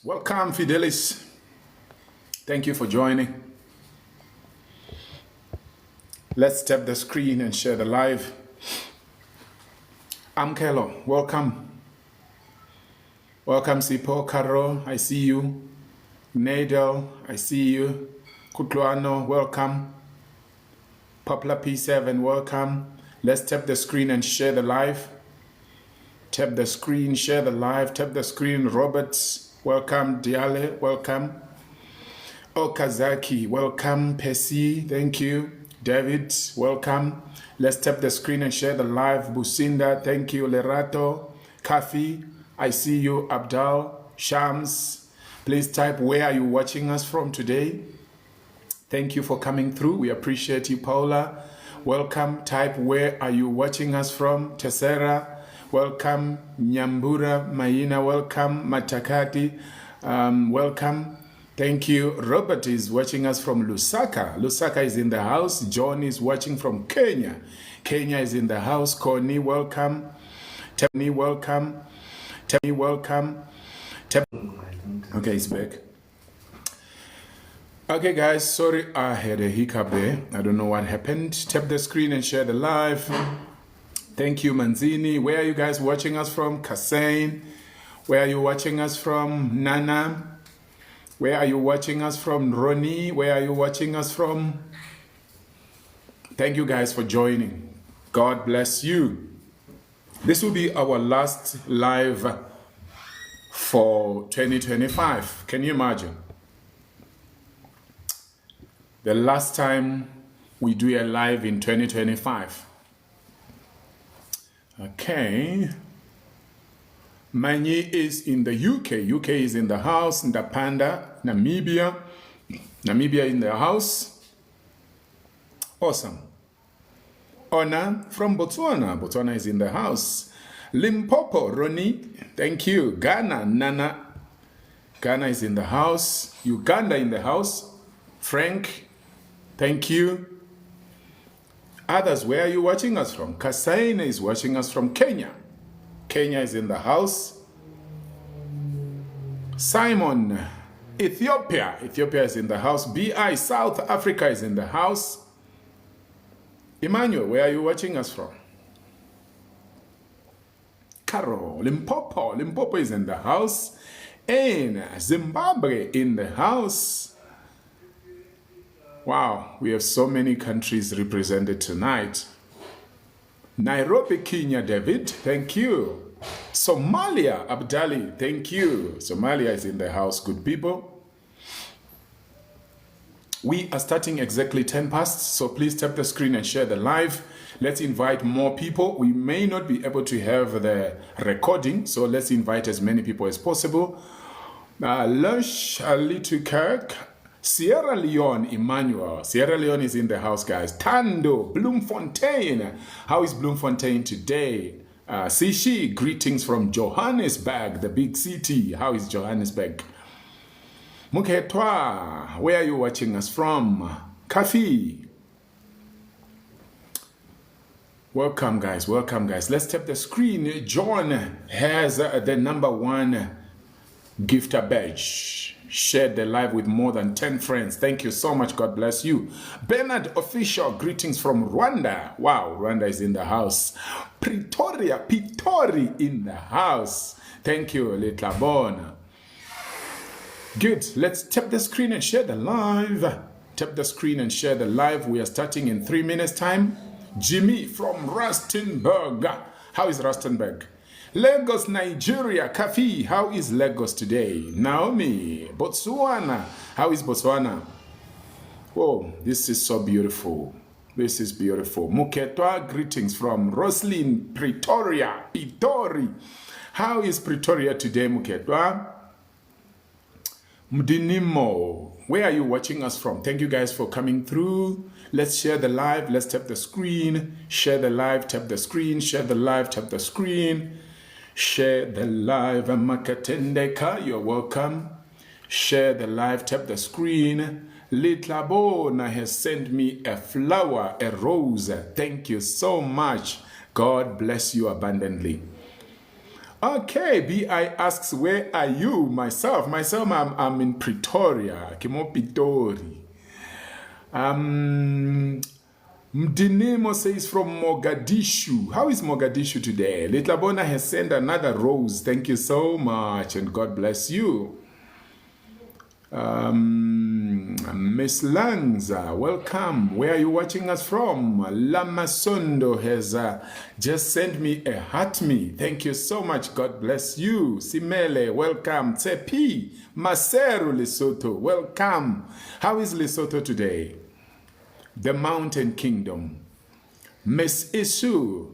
Welcome, Fidelis. Thank you for joining. Let's tap the screen and share the live. I'm Kelo. Welcome. Welcome, Sipo. Caro, I see you. Nadel, I see you. Kutluano, welcome. Poplar P7, welcome. Let's tap the screen and share the live. Tap the screen, share the live. Tap the screen. Roberts, welcome. Diale, welcome. Okazaki, welcome. Pesi, thank you. David, welcome. Let's tap the screen and share the live. Businda, thank you. Lerato, Kafi, I see you. Abdal, Shams, please type where are you watching us from today. Thank you for coming through. We appreciate you. Paula, welcome. Type where are you watching us from. Tessera, welcome. Nyambura, Maina, welcome. Matakati, welcome. Thank you. Robert is watching us from Lusaka. Lusaka is in the house. John is watching from Kenya. Kenya is in the house. Connie, welcome. Tony, welcome. Tony, welcome. Okay, it's back. Okay, guys, sorry I had a hiccup there. I don't know what happened. Tap the screen and share the live. Thank you, Manzini. Where are you guys watching us from? Kasain. Where are you watching us from? Nana. Where are you watching us from? Ronnie. Where are you watching us from? Thank you guys for joining. God bless you. This will be our last live for 2025. Can you imagine? The last time we do a live in 2025. Okay. Mani is in the UK. UK is in the house. Ndapanda, Namibia. Namibia in the house. Awesome. Ona from Botswana. Botswana is in the house. Limpopo, Ronnie. Thank you. Ghana, Nana. Ghana is in the house. Uganda in the house. Frank, thank you. Others, where are you watching us from? Kasaina is watching us from Kenya. Kenya is in the house. Simon, Ethiopia. Ethiopia is in the house. BI, South Africa is in the house. Emmanuel, where are you watching us from? Carol, Limpopo. Limpopo is in the house. And Zimbabwe in the house. Wow, we have so many countries represented tonight. Nairobi, Kenya, David, thank you. Somalia, Abdali, thank you. Somalia is in the house, good people. We are starting exactly 10 past, so please tap the screen and share the live. Let's invite more people. We may not be able to have the recording, so let's invite as many people as possible. Lush, Little Kirk, Sierra Leone, Emmanuel. Sierra Leone is in the house, guys. Tando, Bloemfontein. How is Bloemfontein today? Sishi, greetings from Johannesburg, the big city. How is Johannesburg? Muketwa, where are you watching us from? Kafi. Welcome, guys. Welcome, guys. Let's tap the screen. John has the #1 gifter badge. Shared the live with more than 10 friends. Thank you so much. God bless you. Bernard Official, greetings from Rwanda. Wow, Rwanda is in the house. Pretoria, Pitori in the house. Thank you, Litlabona. Good. Let's tap the screen and share the live. Tap the screen and share the live. We are starting in 3 minutes time. Jimmy from Rustenburg. How is Rustenburg? Lagos, Nigeria. Kafi, how is Lagos today? Naomi, Botswana. How is Botswana? Oh, this is so beautiful. This is beautiful. Muketwa, greetings from Roslyn, Pretoria, Pitori. How is Pretoria today, Muketwa? Mdinimo, where are you watching us from? Thank you guys for coming through. Let's share the live. Let's tap the screen. Share the live, tap the screen. Share the live, tap the screen. Share the live. Makatendeka, you're welcome. Share the live, tap the screen. Litlabona has sent me a flower, a rose. Thank you so much. God bless you abundantly. Okay, BI asks, where are you? Myself, I'm in Pretoria, Kimo Pitori. Mdinemo says from Mogadishu. How is Mogadishu today? Little Bona has sent another rose. Thank you so much, and God bless you. Miss Lanza, welcome. Where are you watching us from? Lamasondo has just sent me a heart me. Thank you so much. God bless you. Simele, welcome. Tsepi, Maseru, Lesotho, welcome. How is Lesotho today? The Mountain Kingdom. Miss Isu.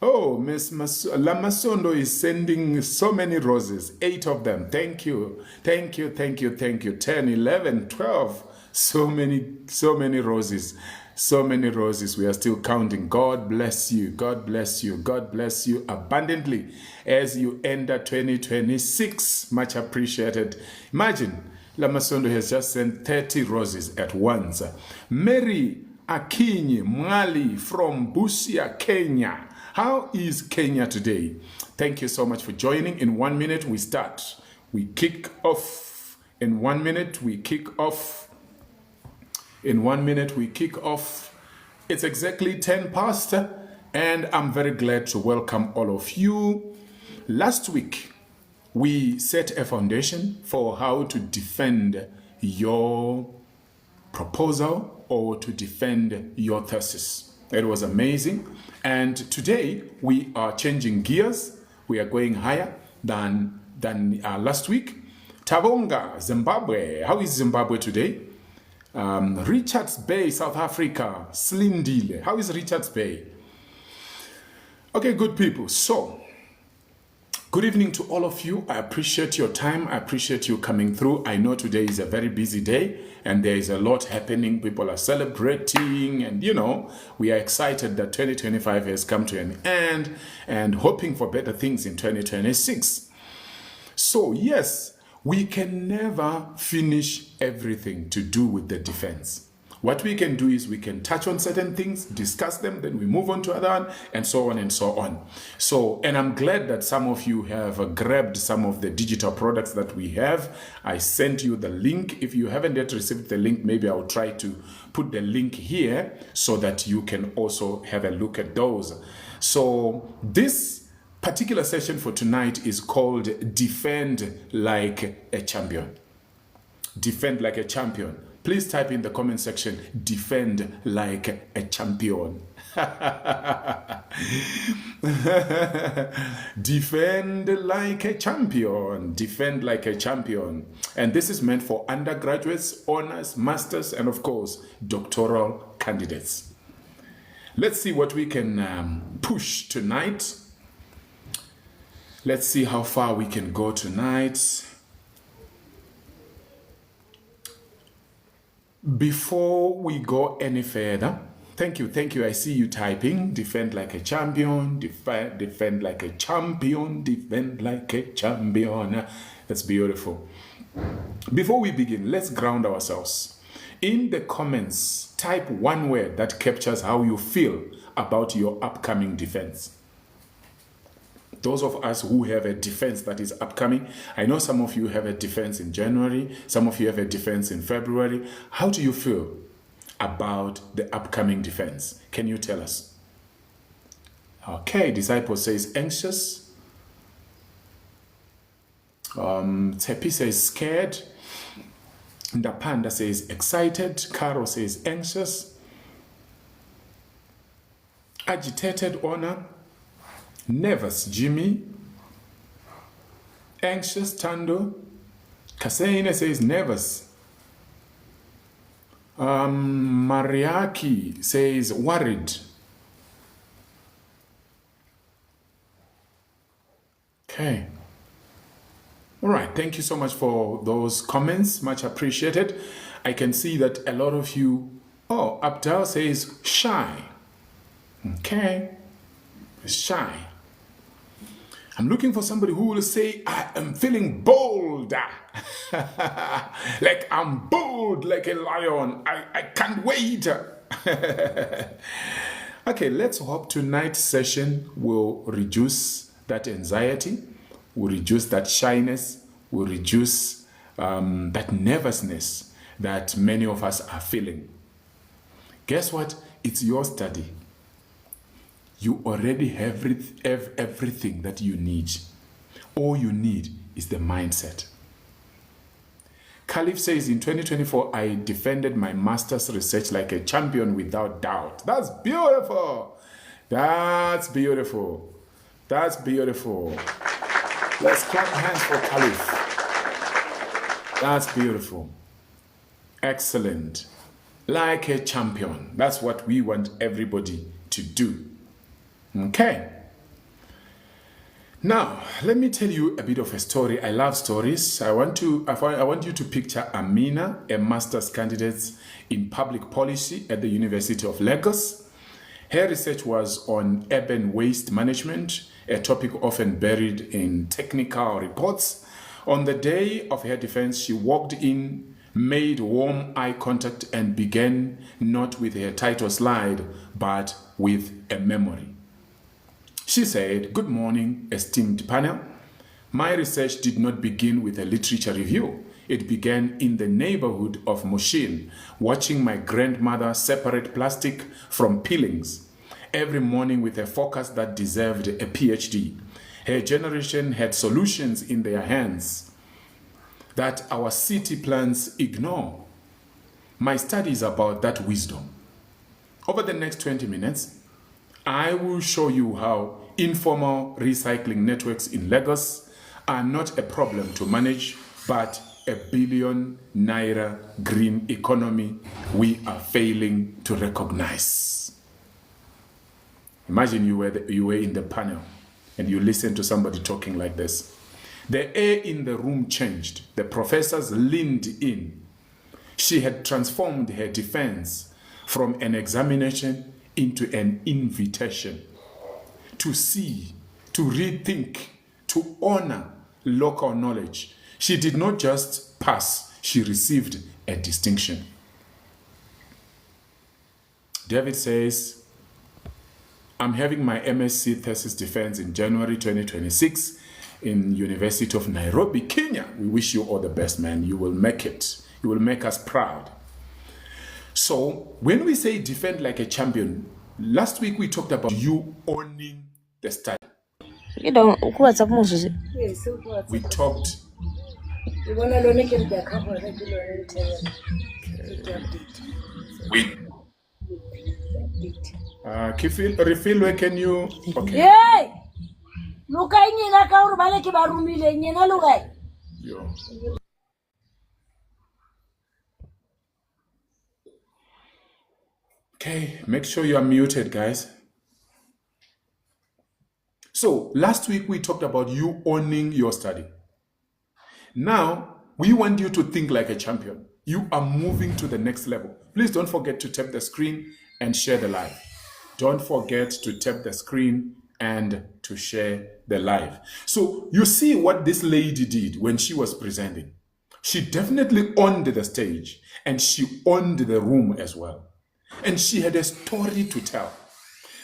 Oh, Miss Lamasondo is sending so many roses, 8 of them. Thank you. Thank you, thank you, thank you. 10, 11, 12. So many roses. So many roses. We are still counting. God bless you. God bless you. God bless you abundantly as you enter 2026. Much appreciated. Imagine, Lamasondo has just sent 30 roses at once. Mary Akinyi Mwali from Busia, Kenya. How is Kenya today? Thank you so much for joining. In 1 minute, we start. We kick off. In 1 minute, we kick off. In 1 minute, we kick off. It's exactly 10 past, and I'm very glad to welcome all of you. Last week, we set a foundation for how to defend your proposal or to defend your thesis. It was amazing. And today we are changing gears. We are going higher than last week. Tabonga, Zimbabwe. How is Zimbabwe today? Richards Bay, South Africa. Slindile. How is Richards Bay? Okay, good people. So, good evening to all of you. I appreciate your time. I appreciate you coming through. I know today is a very busy day and there is a lot happening. People are celebrating and, you know, we are excited that 2025 has come to an end and hoping for better things in 2026. So, yes, we can never finish everything to do with the defense. What we can do is we can touch on certain things, discuss them, then we move on to other one, and so on and so on. So, and I'm glad that some of you have grabbed some of the digital products that we have. I sent you the link. If you haven't yet received the link, maybe I'll try to put the link here so that you can also have a look at those. So this particular session for tonight is called Defend Like a Champion. Defend like a champion. Please type in the comment section, defend like a champion. Defend like a champion. Defend like a champion. And this is meant for undergraduates, honors, masters, and of course, doctoral candidates. Let's see what we can push tonight. Let's see how far we can go tonight. Before we go any further, thank you. I see you typing. Defend like a champion. Defend like a champion. Defend like a champion. That's beautiful. Before we begin, let's ground ourselves. In the comments, type one word that captures how you feel about your upcoming defense. Those of us who have a defense that is upcoming, I know some of you have a defense in January, some of you have a defense in February. How do you feel about the upcoming defense? Can you tell us? Okay, Disciple says anxious. Tepi says scared. Ndapanda says excited. Caro says anxious. Agitated, Honor. Nervous, Jimmy. Anxious, Tando. Kaseina says nervous. Mariaki says worried. Okay. All right. Thank you so much for those comments. Much appreciated. I can see that a lot of you... Oh, Abdal says shy. Okay. Shy. I'm looking for somebody who will say, I am feeling bold. Like I'm bold like a lion. I can't wait. Okay, let's hope tonight's session will reduce that anxiety will reduce that shyness, will reduce that nervousness that many of us are feeling. Guess what? It's your study. You already have everything that you need. All you need is the mindset. Khalif says, in 2024, I defended my master's research like a champion without doubt. That's beautiful. That's beautiful. That's beautiful. Let's clap hands for Khalif. That's beautiful. Excellent. Like a champion. That's what we want everybody to do. Okay. Now, let me tell you a bit of a story. I love stories. I want you to picture Amina, a master's candidate in public policy at the University of Lagos. Her research was on urban waste management, a topic often buried in technical reports. On the day of her defense, she walked in, made warm eye contact, and began not with her title slide, but with a memory. She said, "Good morning, esteemed panel. My research did not begin with a literature review. It began in the neighborhood of Mushin, watching my grandmother separate plastic from peelings, every morning with a focus that deserved a PhD. Her generation had solutions in their hands that our city plans ignore. My study is about that wisdom. Over the next 20 minutes, I will show you how informal recycling networks in Lagos are not a problem to manage, but a billion naira green economy we are failing to recognize." Imagine you were in the panel and you listen to somebody talking like this. The air in the room changed. The professors leaned in. She had transformed her defense from an examination into an invitation to see, to rethink, to honor local knowledge. She did not just pass, she received a distinction. David says, "I'm having my MSc thesis defense in January 2026 in University of Nairobi, Kenya. We wish you all the best, man. You will make it. You will make us proud." So when we say defend like a champion, last week we talked about you owning the study. We talked. Refill, where can you? Okay. Yeah. Okay, make sure you are muted, guys. So last week we talked about you owning your study. Now we want you to think like a champion. You are moving to the next level. Please don't forget to tap the screen and share the live. Don't forget to tap the screen and to share the live. So you see what this lady did when she was presenting. She definitely owned the stage and she owned the room as well. And she had a story to tell.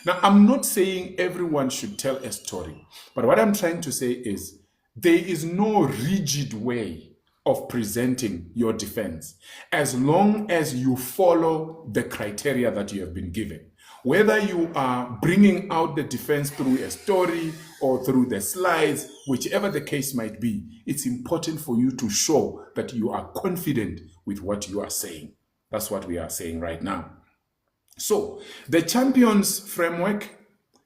Now, I'm not saying everyone should tell a story, but what I'm trying to say is there is no rigid way of presenting your defense as long as you follow the criteria that you have been given. Whether you are bringing out the defense through a story or through the slides, whichever the case might be, it's important for you to show that you are confident with what you are saying. That's what we are saying right now. So, the champions framework,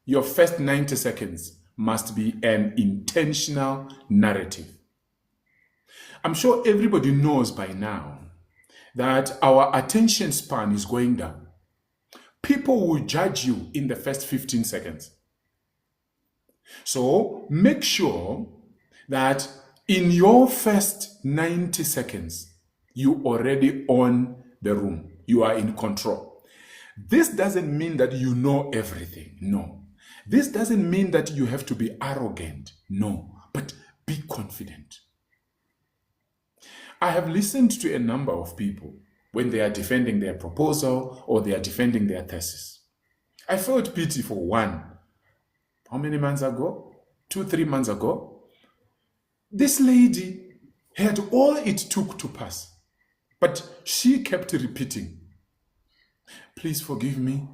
your first 90 seconds must be an intentional narrative. I'm sure everybody knows by now that our attention span is going down. People will judge you in the first 15 seconds. So, make sure that in your first 90 seconds, you already own the room. You are in control. This doesn't mean that you know everything. No. This doesn't mean that you have to be arrogant. No. But be confident. I have listened to a number of people when they are defending their proposal or they are defending their thesis. I felt pity for one. How many months ago? 2-3 months ago? This lady had all it took to pass, but she kept repeating, please forgive me.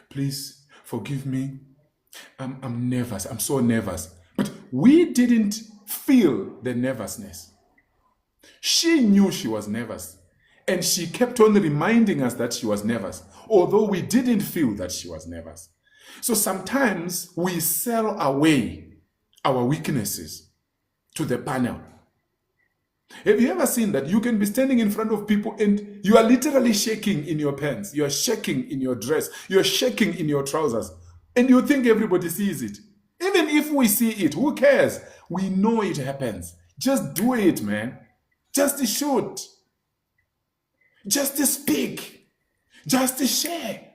Please forgive me. I'm nervous. I'm so nervous. But we didn't feel the nervousness. She knew she was nervous. And she kept on reminding us that she was nervous, although we didn't feel that she was nervous. So sometimes we sell away our weaknesses to the panel. Have you ever seen that you can be standing in front of people and you are literally shaking in your pants, you are shaking in your dress, you are shaking in your trousers, and you think everybody sees it? Even if we see it, who cares? We know it happens. Just do it, man. Just shoot. Just speak. Just share.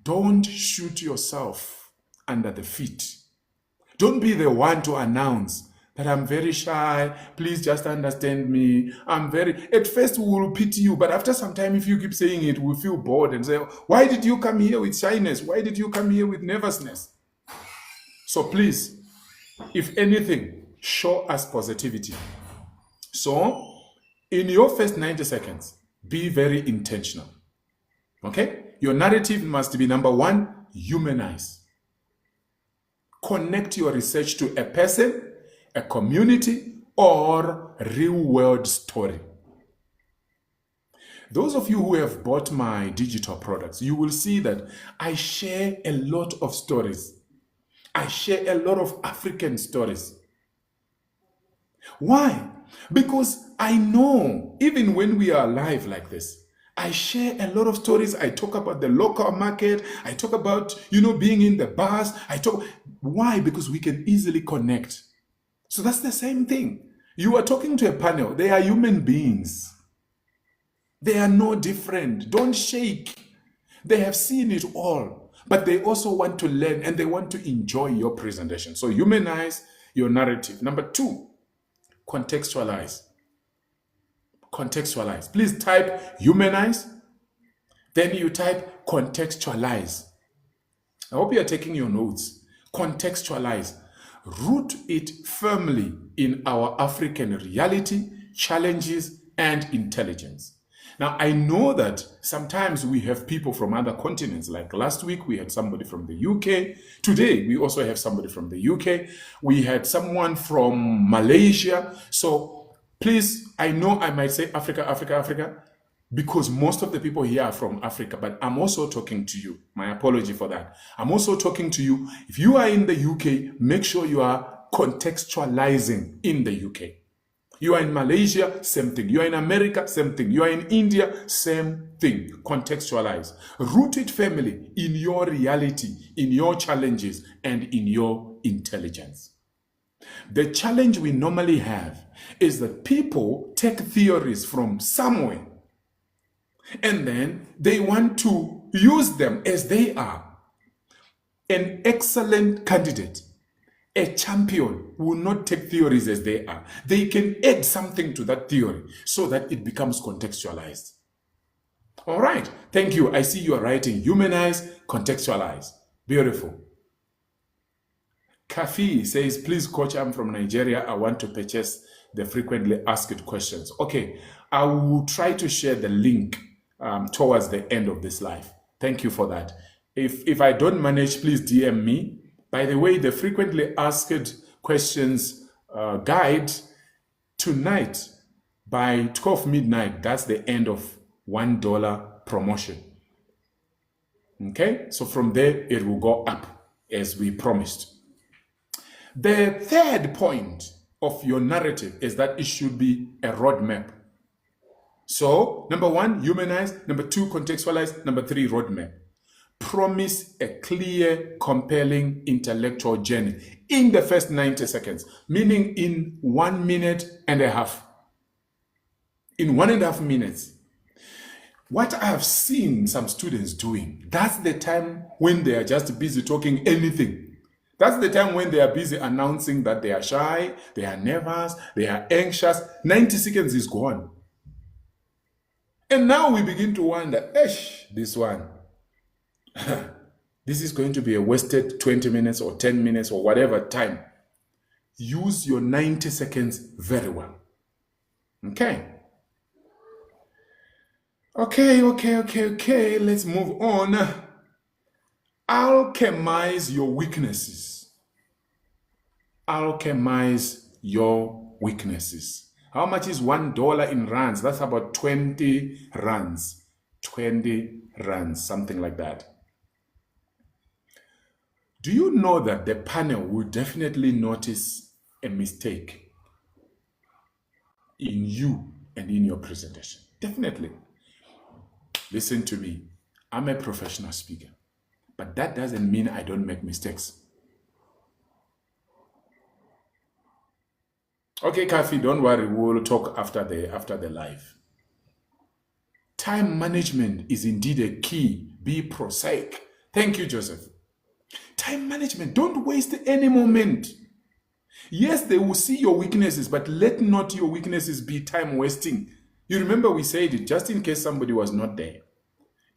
Don't shoot yourself under the feet. Don't be the one to announce that I'm very shy, please just understand me. At first we will pity you, but after some time, if you keep saying it, we'll feel bored and say, why did you come here with shyness? Why did you come here with nervousness? So please, if anything, show us positivity. So, in your first 90 seconds, be very intentional. Okay? Your narrative must be, number one, humanize. Connect your research to a person, a community, or real-world story. Those of you who have bought my digital products, you will see that I share a lot of stories. I share a lot of African stories. Why? Because I know, even when we are alive like this, I share a lot of stories. I talk about the local market. I talk about, being in the bus. Why? Because we can easily connect. So that's the same thing. You are talking to a panel. They are human beings. They are no different. Don't shake. They have seen it all. But they also want to learn and they want to enjoy your presentation. So humanize your narrative. Number two, contextualize. Contextualize. Please type humanize. Then you type contextualize. I hope you are taking your notes. Contextualize. Root it firmly in our African reality, challenges, and intelligence. Now, I know that sometimes we have people from other continents. Like last week, we had somebody from the UK. Today, we also have somebody from the UK. We had someone from Malaysia. So please, I know I might say Africa, Africa, Africa, because most of the people here are from Africa, but I'm also talking to you. My apology for that. I'm also talking to you. If you are in the UK, make sure you are contextualizing in the UK. You are in Malaysia, same thing. You are in America, same thing. You are in India, same thing. Contextualize. Root it firmly in your reality, in your challenges, and in your intelligence. The challenge we normally have is that people take theories from somewhere and then they want to use them as they are. An excellent candidate, a champion, will not take theories as they are. They can add something to that theory so that it becomes contextualized. All right. Thank you. I see you are writing humanize, contextualize. Beautiful. Kafi says, please, coach, I'm from Nigeria. I want to purchase the frequently asked questions. Okay. I will try to share the link towards the end of this live. Thank you for that. If I don't manage, please DM me. By the way, the frequently asked questions guide tonight by 12 midnight, that's the end of $1 promotion. Okay, so from there it will go up as we promised. The third point of your narrative is that it should be a roadmap. So, number one, humanize. Number two, contextualize. Number three, roadmap. Promise a clear, compelling intellectual journey in the first 90 seconds, meaning in 1 minute and a half. In 1.5 minutes. What I have seen some students doing, that's the time when they are just busy talking anything. That's the time when they are busy announcing that they are shy, they are nervous, they are anxious. 90 seconds is gone. And now we begin to wonder, this one, this is going to be a wasted 20 minutes or 10 minutes or whatever time. use your 90 seconds very well. Okay. Okay. Let's move on. Alchemize your weaknesses. Alchemize your weaknesses. How much is $1 in rands? That's about 20 rands. 20 rands, something like that. Do you know that the panel will definitely notice a mistake in you and in your presentation? Definitely. Listen to me. I'm a professional speaker, but that doesn't mean I don't make mistakes. Okay, Kathy, don't worry. We'll talk after the live. Time management is indeed a key. Be prosaic. Thank you, Joseph. Time management. Don't waste any moment. Yes, they will see your weaknesses, but let not your weaknesses be time wasting. You remember we said it, just in case somebody was not there.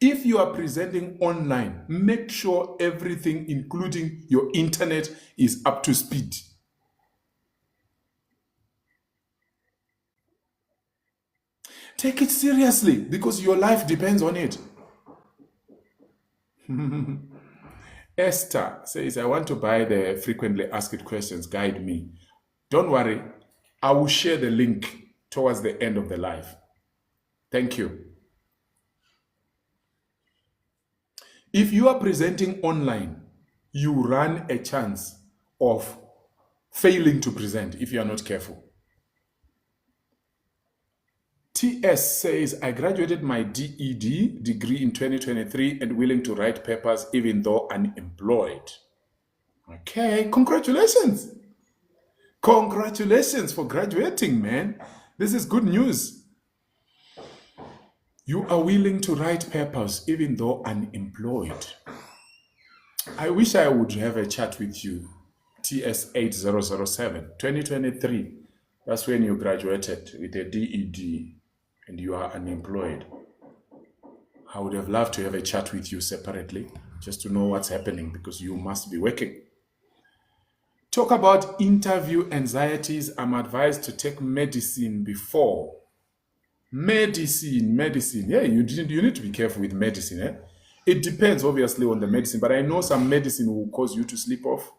If you are presenting online, make sure everything, including your internet, is up to speed. Take it seriously because your life depends on it. Esther says, I want to buy the frequently asked questions. Guide me. Don't worry. I will share the link towards the end of the live. Thank you. If you are presenting online, you run a chance of failing to present if you are not careful. TS says, I graduated my DED degree in 2023 and willing to write papers even though unemployed. Okay, congratulations. Congratulations for graduating, man. This is good news. You are willing to write papers even though unemployed. I wish I would have a chat with you. TS8007, 2023. That's when you graduated with a DED and you are unemployed. I would have loved to have a chat with you separately just to know what's happening because you must be working. Talk about interview anxieties. I'm advised to take medicine before. Medicine. Yeah, you need to be careful with medicine. Eh? It depends, obviously, on the medicine, but I know some medicine will cause you to sleep off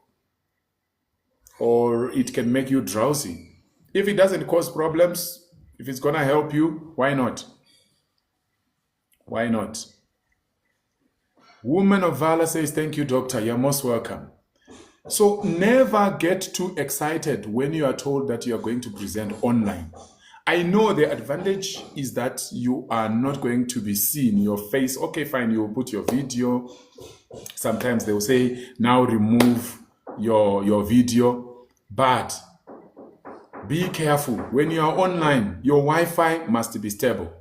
or it can make you drowsy. If it doesn't cause problems, if it's going to help you, why not? Why not? Woman of Valor says, thank you, doctor. You're most welcome. So never get too excited when you are told that you are going to present online. I know the advantage is that you are not going to be seen, your face. Okay, fine, you will put your video. Sometimes they will say, now remove your video. But be careful. When you are online, your Wi-Fi must be stable.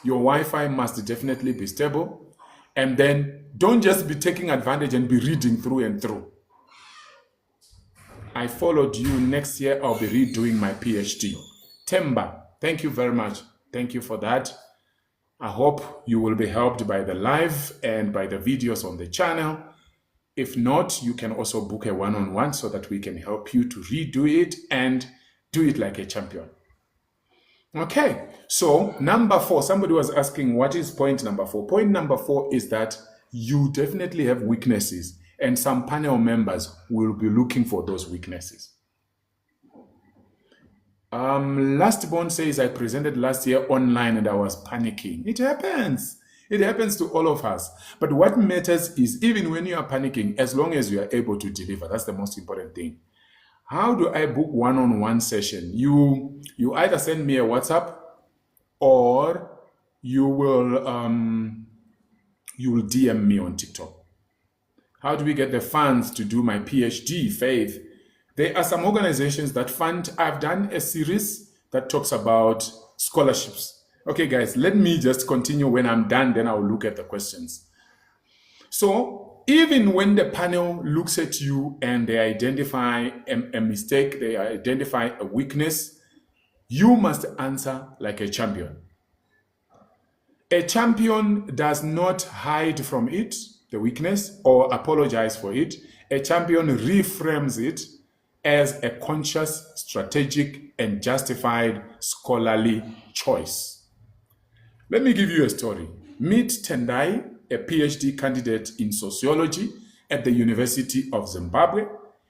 Your Wi-Fi must definitely be stable. And then don't just be taking advantage and be reading through and through. I followed you. Next year, I'll be redoing my PhD. Temba, thank you very much. Thank you for that. I hope you will be helped by the live and by the videos on the channel. If not, you can also book a one-on-one so that we can help you to redo it and do it like a champion. Okay, so number 4, somebody was asking, what is point number 4? Point number 4 is that you definitely have weaknesses and some panel members will be looking for those weaknesses. Lastborn says, I presented last year online and I was panicking. It happens. It happens to all of us. But what matters is even when you are panicking, as long as you are able to deliver, that's the most important thing. How do I book one-on-one session? You either send me a WhatsApp or you will DM me on TikTok. How do we get the funds to do my PhD, Faith? There are some organizations that fund. I've done a series that talks about scholarships. Okay, guys, let me just continue. When I'm done, then I'll look at the questions. So even when the panel looks at you and they identify a mistake, they identify a weakness, you must answer like a champion. A champion does not hide from it, the weakness, or apologize for it. A champion reframes it as a conscious, strategic, and justified scholarly choice. Let me give you a story. Meet Tendai, a PhD candidate in sociology at the University of Zimbabwe.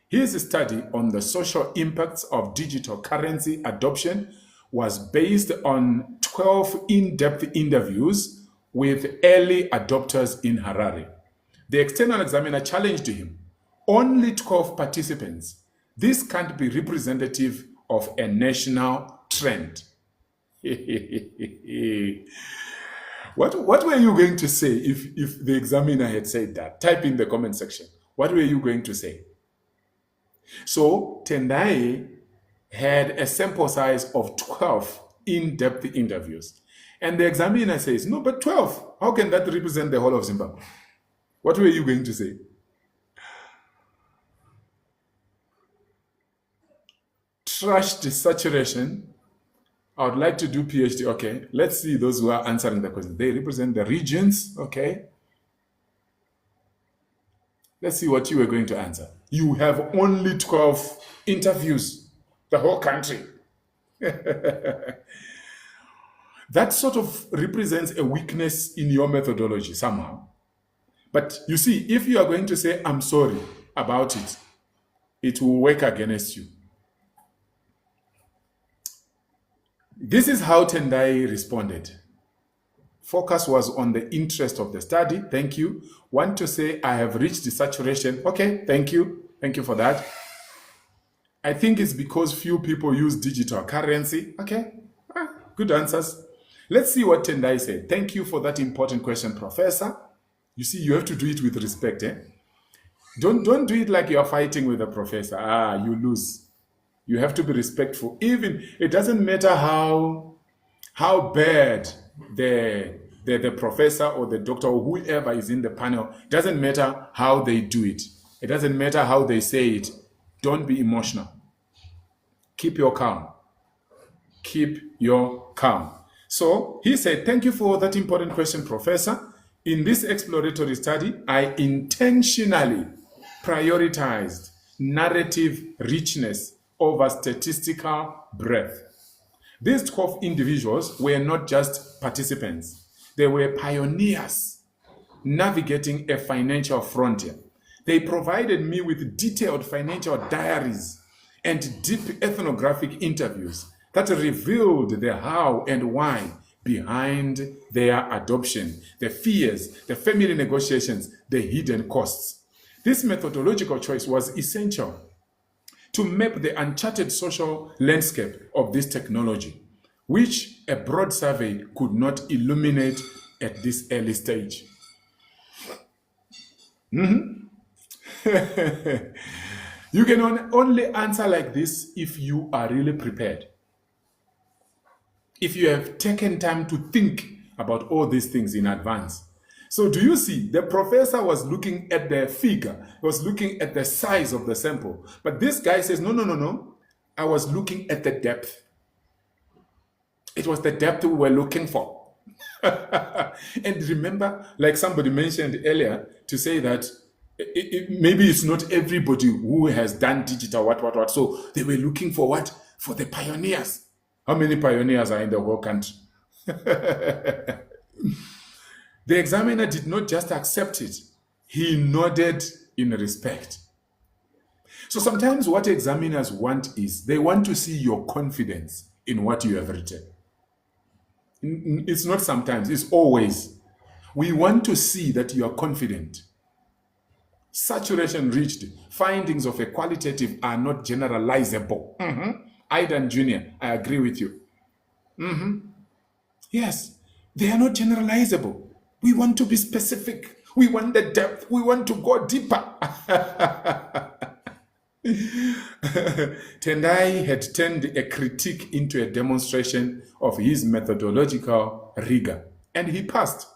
His study on the social impacts of digital currency adoption was based on 12 in-depth interviews with early adopters in Harare. The external examiner challenged him. Only 12 participants. This can't be representative of a national trend. What were you going to say if the examiner had said that? Type in the comment section. What were you going to say? So Tendai had a sample size of 12 in-depth interviews. And the examiner says, no, but 12, how can that represent the whole of Zimbabwe? What were you going to say? Trashed saturation. I would like to do PhD. Okay, let's see those who are answering the question. They represent the regions. Okay. Let's see what you were going to answer. You have only 12 interviews, the whole country. That sort of represents a weakness in your methodology somehow. But you see, if you are going to say, I'm sorry about it, it will work against you. This is how Tendai responded. Focus was on the interest of the study. Thank you. Want to say, I have reached the saturation. Okay, thank you. Thank you for that. I think it's because few people use digital currency. Okay, good answers. Let's see what Tendai said. Thank you for that important question, Professor. You see, you have to do it with respect. Don't do it like you're fighting with a professor. You lose. You have to be respectful. Even, it doesn't matter how bad the professor or the doctor or whoever is in the panel, it doesn't matter how they do it. It doesn't matter how they say it. Don't be emotional. Keep your calm. Keep your calm. So he said, thank you for that important question, Professor. In this exploratory study, I intentionally prioritized narrative richness over statistical breadth. These 12 individuals were not just participants. They were pioneers navigating a financial frontier. They provided me with detailed financial diaries and deep ethnographic interviews that revealed the how and why behind their adoption, the fears, the family negotiations, the hidden costs. This methodological choice was essential to map the uncharted social landscape of this technology, which a broad survey could not illuminate at this early stage. You can only answer like this if you are really prepared. If you have taken time to think about all these things in advance. So do you see, the professor was looking at the figure, was looking at the size of the sample. But this guy says, no. I was looking at the depth. It was the depth we were looking for. And remember, like somebody mentioned earlier, to say that maybe it's not everybody who has done digital what. So they were looking for what? For the pioneers. How many pioneers are in the whole country? The examiner did not just accept it. He nodded in respect. So sometimes what examiners want is, they want to see your confidence in what you have written. It's not sometimes, it's always. We want to see that you are confident. Saturation reached. Findings of a qualitative are not generalizable. Aidan Jr., I agree with you. Yes, they are not generalizable. We want to be specific. We want the depth. We want to go deeper. Tendai had turned a critique into a demonstration of his methodological rigor. And he passed.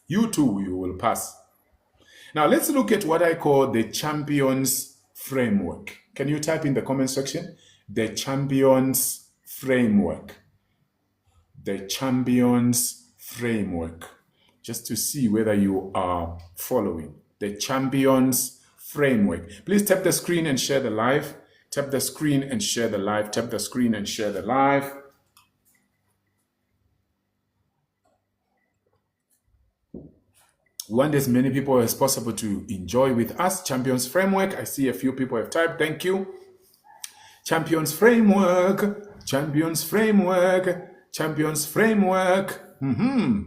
You too, you will pass. Now let's look at what I call the champions framework. Can you type in the comment section? The champions framework. The champions framework. Just to see whether you are following. The champions framework. Please tap the screen and share the live. Tap the screen and share the live. Tap the screen and share the live. We want as many people as possible to enjoy with us. Champions Framework. I see a few people have typed. Thank you. Champions Framework. Champions Framework. Champions Framework.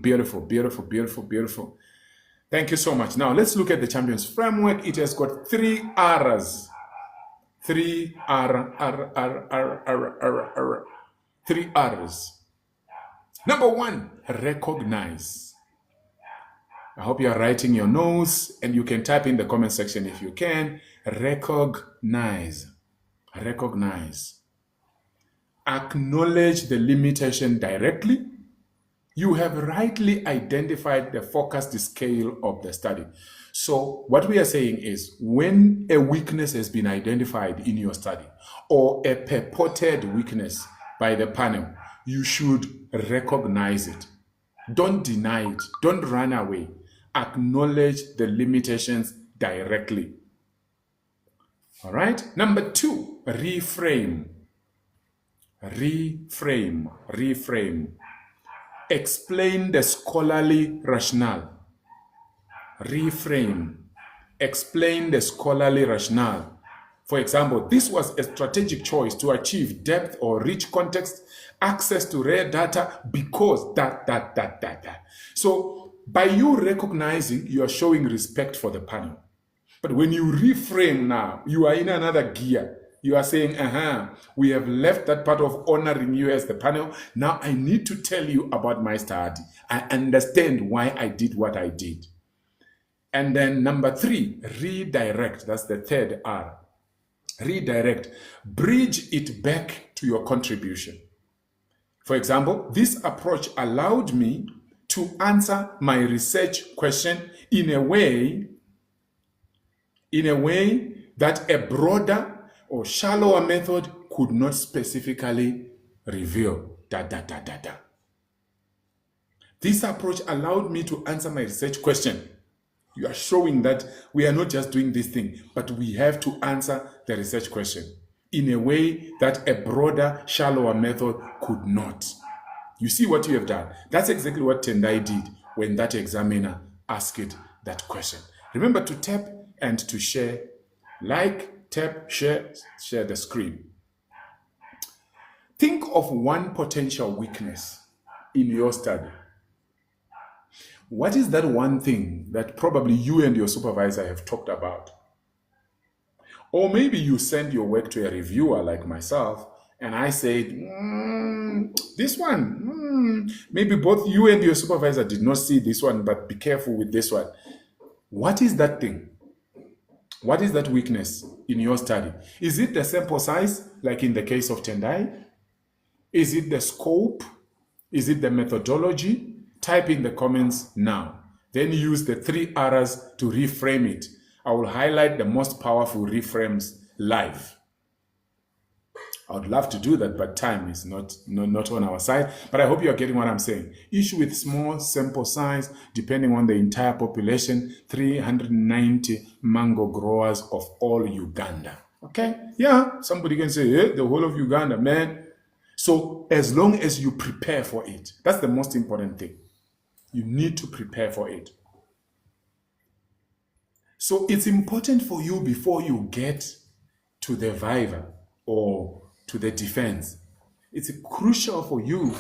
Beautiful, beautiful, beautiful, beautiful. Thank you so much. Now let's look at the Champions Framework. It has got 3 R's. 3 R's. Number 1, recognize. I hope you are writing your notes and you can type in the comment section if you can. Recognize. Recognize. Acknowledge the limitation directly. You have rightly identified the focused scale of the study. So what we are saying is when a weakness has been identified in your study or a purported weakness by the panel, you should recognize it. Don't deny it. Don't run away. Acknowledge the limitations directly. All right. Number 2, reframe. Reframe. Reframe. Explain the scholarly rationale. Reframe. Explain the scholarly rationale. For example, this was a strategic choice to achieve depth or rich context, access to rare data because that. So by you recognizing, you are showing respect for the panel. But when you reframe now, you are in another gear. You are saying, we have left that part of honoring you as the panel. Now I need to tell you about my study. I understand why I did what I did. And then number 3, redirect. That's the 3rd R. Redirect. Bridge it back to your contribution. For example, this approach allowed me to answer my research question in a way that a broader or shallower method could not specifically reveal. This approach allowed me to answer my research question. You are showing that we are not just doing this thing, but we have to answer the research question in a way that a broader, shallower method could not. You see what you have done? That's exactly what Tendai did when that examiner asked that question. Remember to tap and to share. Like, tap, share the screen. Think of one potential weakness in your study. What is that one thing that probably you and your supervisor have talked about? Or maybe you send your work to a reviewer like myself, and I said, this one, maybe both you and your supervisor did not see this one, but be careful with this one. What is that thing? What is that weakness in your study? Is it the sample size, like in the case of Tendai? Is it the scope? Is it the methodology? Type in the comments now. Then use the 3 R's to reframe it. I will highlight the most powerful reframes live. I would love to do that, but time is not on our side. But I hope you are getting what I'm saying. Issue with small sample size, depending on the entire population, 390 mango growers of all Uganda. Okay? Yeah, somebody can say, hey, the whole of Uganda, man. So as long as you prepare for it, that's the most important thing. You need to prepare for it. So it's important for you before you get to the viva or to the defense. It's crucial for you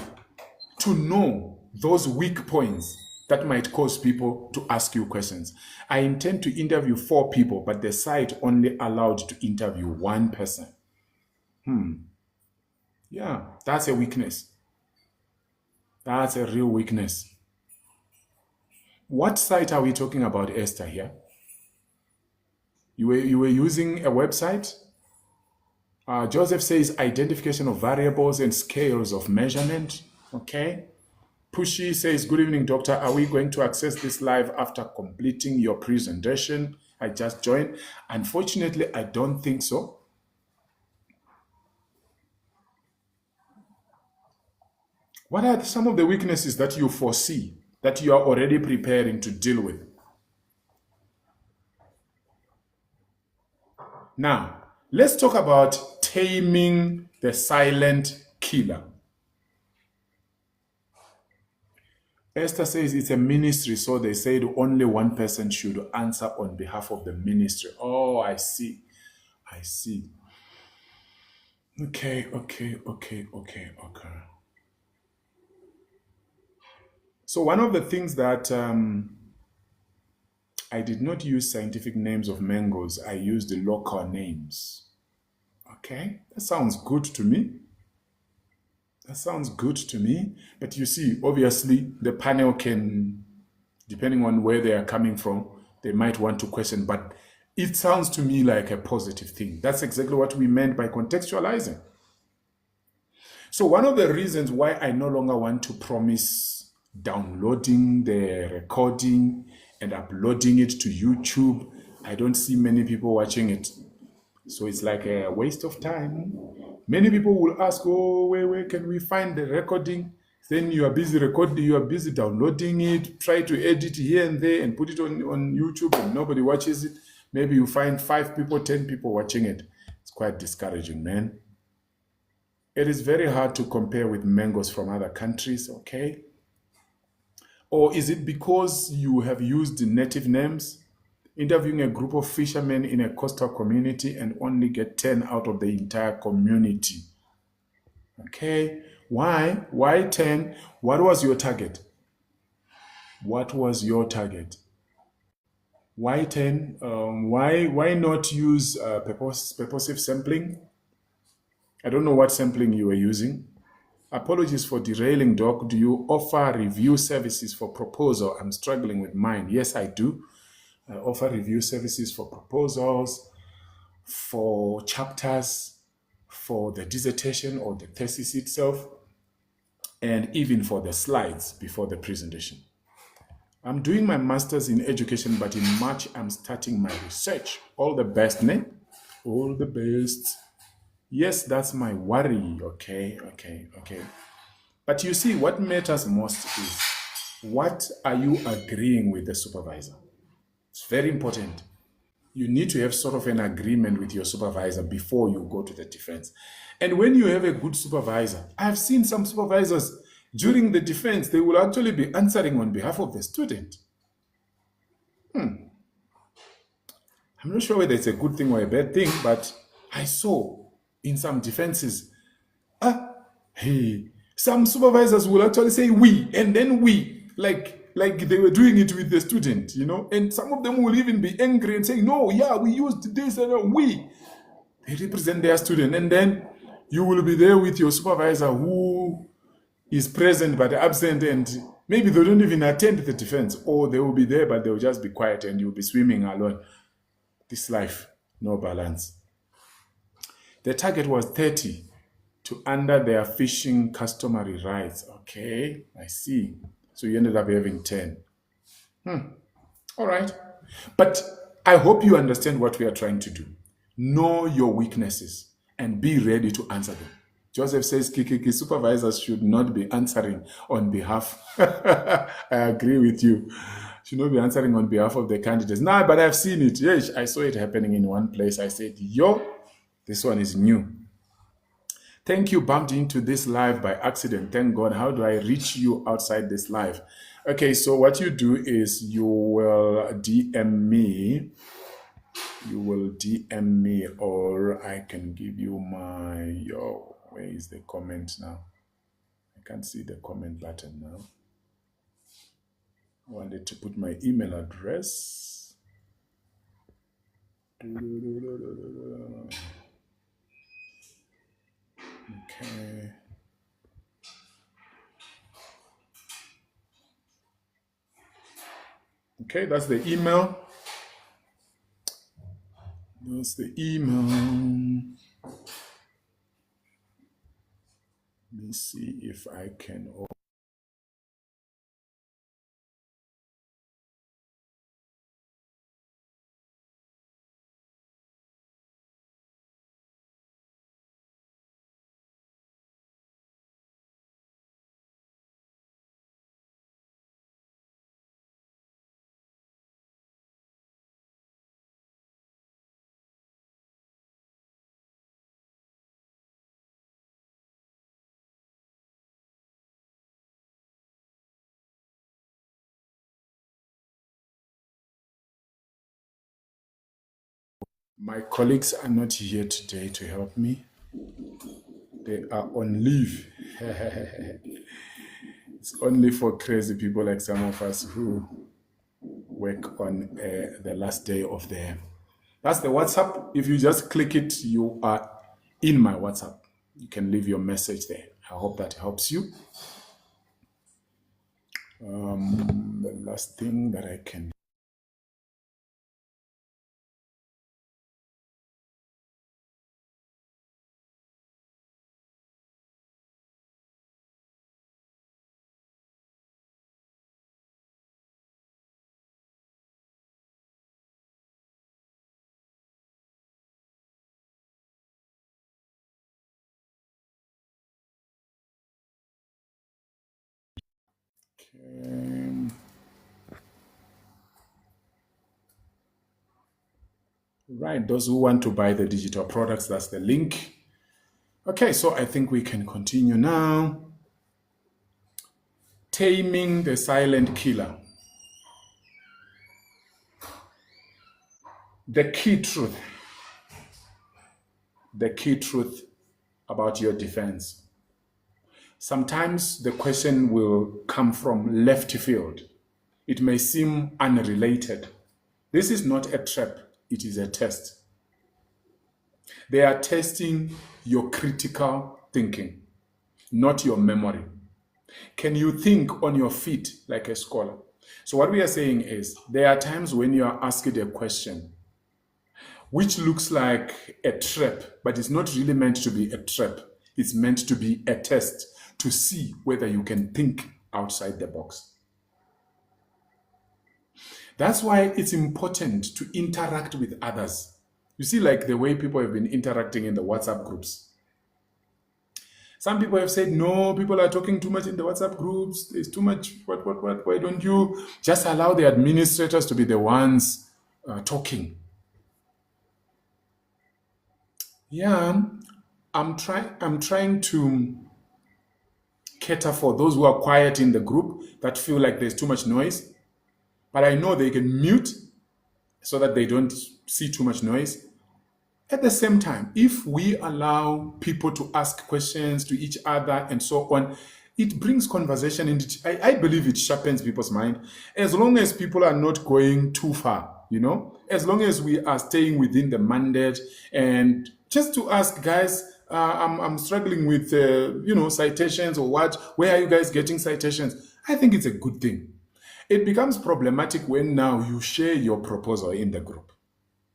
to know those weak points that might cause people to ask you questions. I intend to interview 4 people, but the site only allowed to interview 1 person. Yeah, that's a weakness. That's a real weakness. What site are we talking about, Esther, here? You were using a website? Joseph says identification of variables and scales of measurement. Okay. Pushy says, good evening, doctor. Are we going to access this live after completing your presentation? I just joined. Unfortunately, I don't think so. What are some of the weaknesses that you foresee, that you are already preparing to deal with? Now, let's talk about taming the silent killer. Esther says it's a ministry, so they said only one person should answer on behalf of the ministry. Oh, I see. I see. Okay. So, one of the things that I did not use scientific names of mangoes, I used the local names. Okay, that sounds good to me. That sounds good to me. But you see, obviously, the panel can, depending on where they are coming from, they might want to question. But it sounds to me like a positive thing. That's exactly what we meant by contextualizing. So, one of the reasons why I no longer want to promise downloading the recording and uploading it to YouTube, I don't see many people watching it. So it's like a waste of time. Many people will ask, oh, where can we find the recording? Then you are busy recording, you are busy downloading it, try to edit here and there and put it on YouTube and nobody watches it. Maybe you find 5 people, 10 people watching it. It's quite discouraging, man. It is very hard to compare with mangoes from other countries, okay? Or is it because you have used native names? Interviewing a group of fishermen in a coastal community and only get 10 out of the entire community. Okay, why? Why 10? What was your target? What was your target? Why 10? Why not use purposive sampling? I don't know what sampling you were using. Apologies for derailing, Doc. Do you offer review services for proposal? I'm struggling with mine. Yes, I do. I offer review services for proposals, for chapters, for the dissertation or the thesis itself, and even for the slides before the presentation. I'm doing my master's in education, but in March, I'm starting my research. All the best, Nate. All the best. Yes, that's my worry. Okay. But you see, what matters most is what are you agreeing with the supervisor? It's very important. You need to have sort of an agreement with your supervisor before you go to the defense. And when you have a good supervisor, I've seen some supervisors during the defense, they will actually be answering on behalf of the student. I'm not sure whether it's a good thing or a bad thing, but I saw in some defenses, hey, some supervisors will actually say we and then we, like they were doing it with the student, and some of them will even be angry and say, no, yeah, we used this and we. They represent their student, and then you will be there with your supervisor who is present but absent, and maybe they don't even attend the defense, or they will be there but they'll just be quiet and you'll be swimming alone. This life, no balance. The target was 30 to under their fishing customary rights. Okay, I see. So you ended up having 10. All right. But I hope you understand what we are trying to do. Know your weaknesses and be ready to answer them. Joseph says Kikiki supervisors should not be answering on behalf. I agree with you. Should not be answering on behalf of the candidates. Nah, but I've seen it. Yes, I saw it happening in one place. I said, yo, this one is new. Thank you, bumped into this live by accident. Thank God. How do I reach you outside this live? Okay, so what you do is you will DM me. You will DM me, or I can give you my, where is the comment now? I can't see the comment button now. I wanted to put my email address. Okay. Okay, that's the email. That's the email. Let me see if I can. My colleagues are not here today to help me. They are on leave. It's only for crazy people like some of us who work on the last day of the... That's the WhatsApp. If you just click it, you are in my WhatsApp. You can leave your message there. I hope that helps you. The last thing that I can... Right, those who want to buy the digital products, that's the link. Okay, so I think we can continue now. Taming the silent killer. The key truth about your defense. Sometimes the question will come from left field. It may seem unrelated. This is not a trap, it is a test. They are testing your critical thinking, not your memory. Can you think on your feet like a scholar? So what we are saying is, there are times when you are asked a question which looks like a trap, but it's not really meant to be a trap. It's meant to be a test to see whether you can think outside the box. That's why it's important to interact with others. You see, like the way people have been interacting in the WhatsApp groups. Some people have said, no, people are talking too much in the WhatsApp groups. There's too much, what? Why don't you just allow the administrators to be the ones talking? Yeah, I'm trying to cater for those who are quiet in the group that feel like there's too much noise. But I know they can mute so that they don't see too much noise. At the same time, if we allow people to ask questions to each other and so on, it brings conversation into... I believe it sharpens people's mind. As long as people are not going too far, as long as we are staying within the mandate, and just to ask, guys, I'm struggling with, citations or what? Where are you guys getting citations? I think it's a good thing. It becomes problematic when now you share your proposal in the group.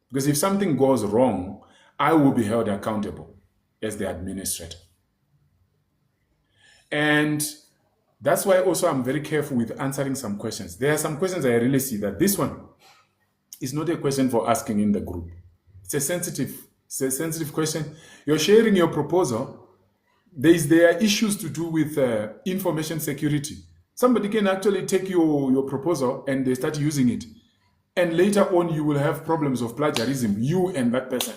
Because if something goes wrong, I will be held accountable as the administrator. And that's why also I'm very careful with answering some questions. There are some questions I really see that this one is not a question for asking in the group. It's a sensitive question. You're sharing your proposal. There are issues to do with information security. Somebody can actually take your proposal and they start using it. And later on, you will have problems of plagiarism, you and that person.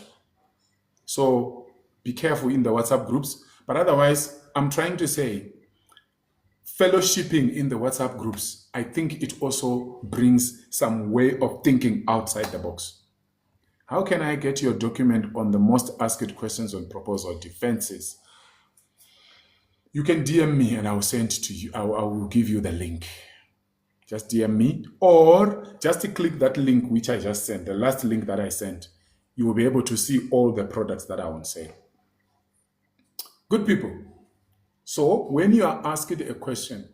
So be careful in the WhatsApp groups. But otherwise, I'm trying to say, fellowshipping in the WhatsApp groups, I think it also brings some way of thinking outside the box. How can I get your document on the most asked questions on proposal defenses? You can DM me and I will send it to you. I will give you the link. Just DM me, or just click that link which I just sent, the last link that I sent. You will be able to see all the products that are on sale. Good people. So when you are asked a question,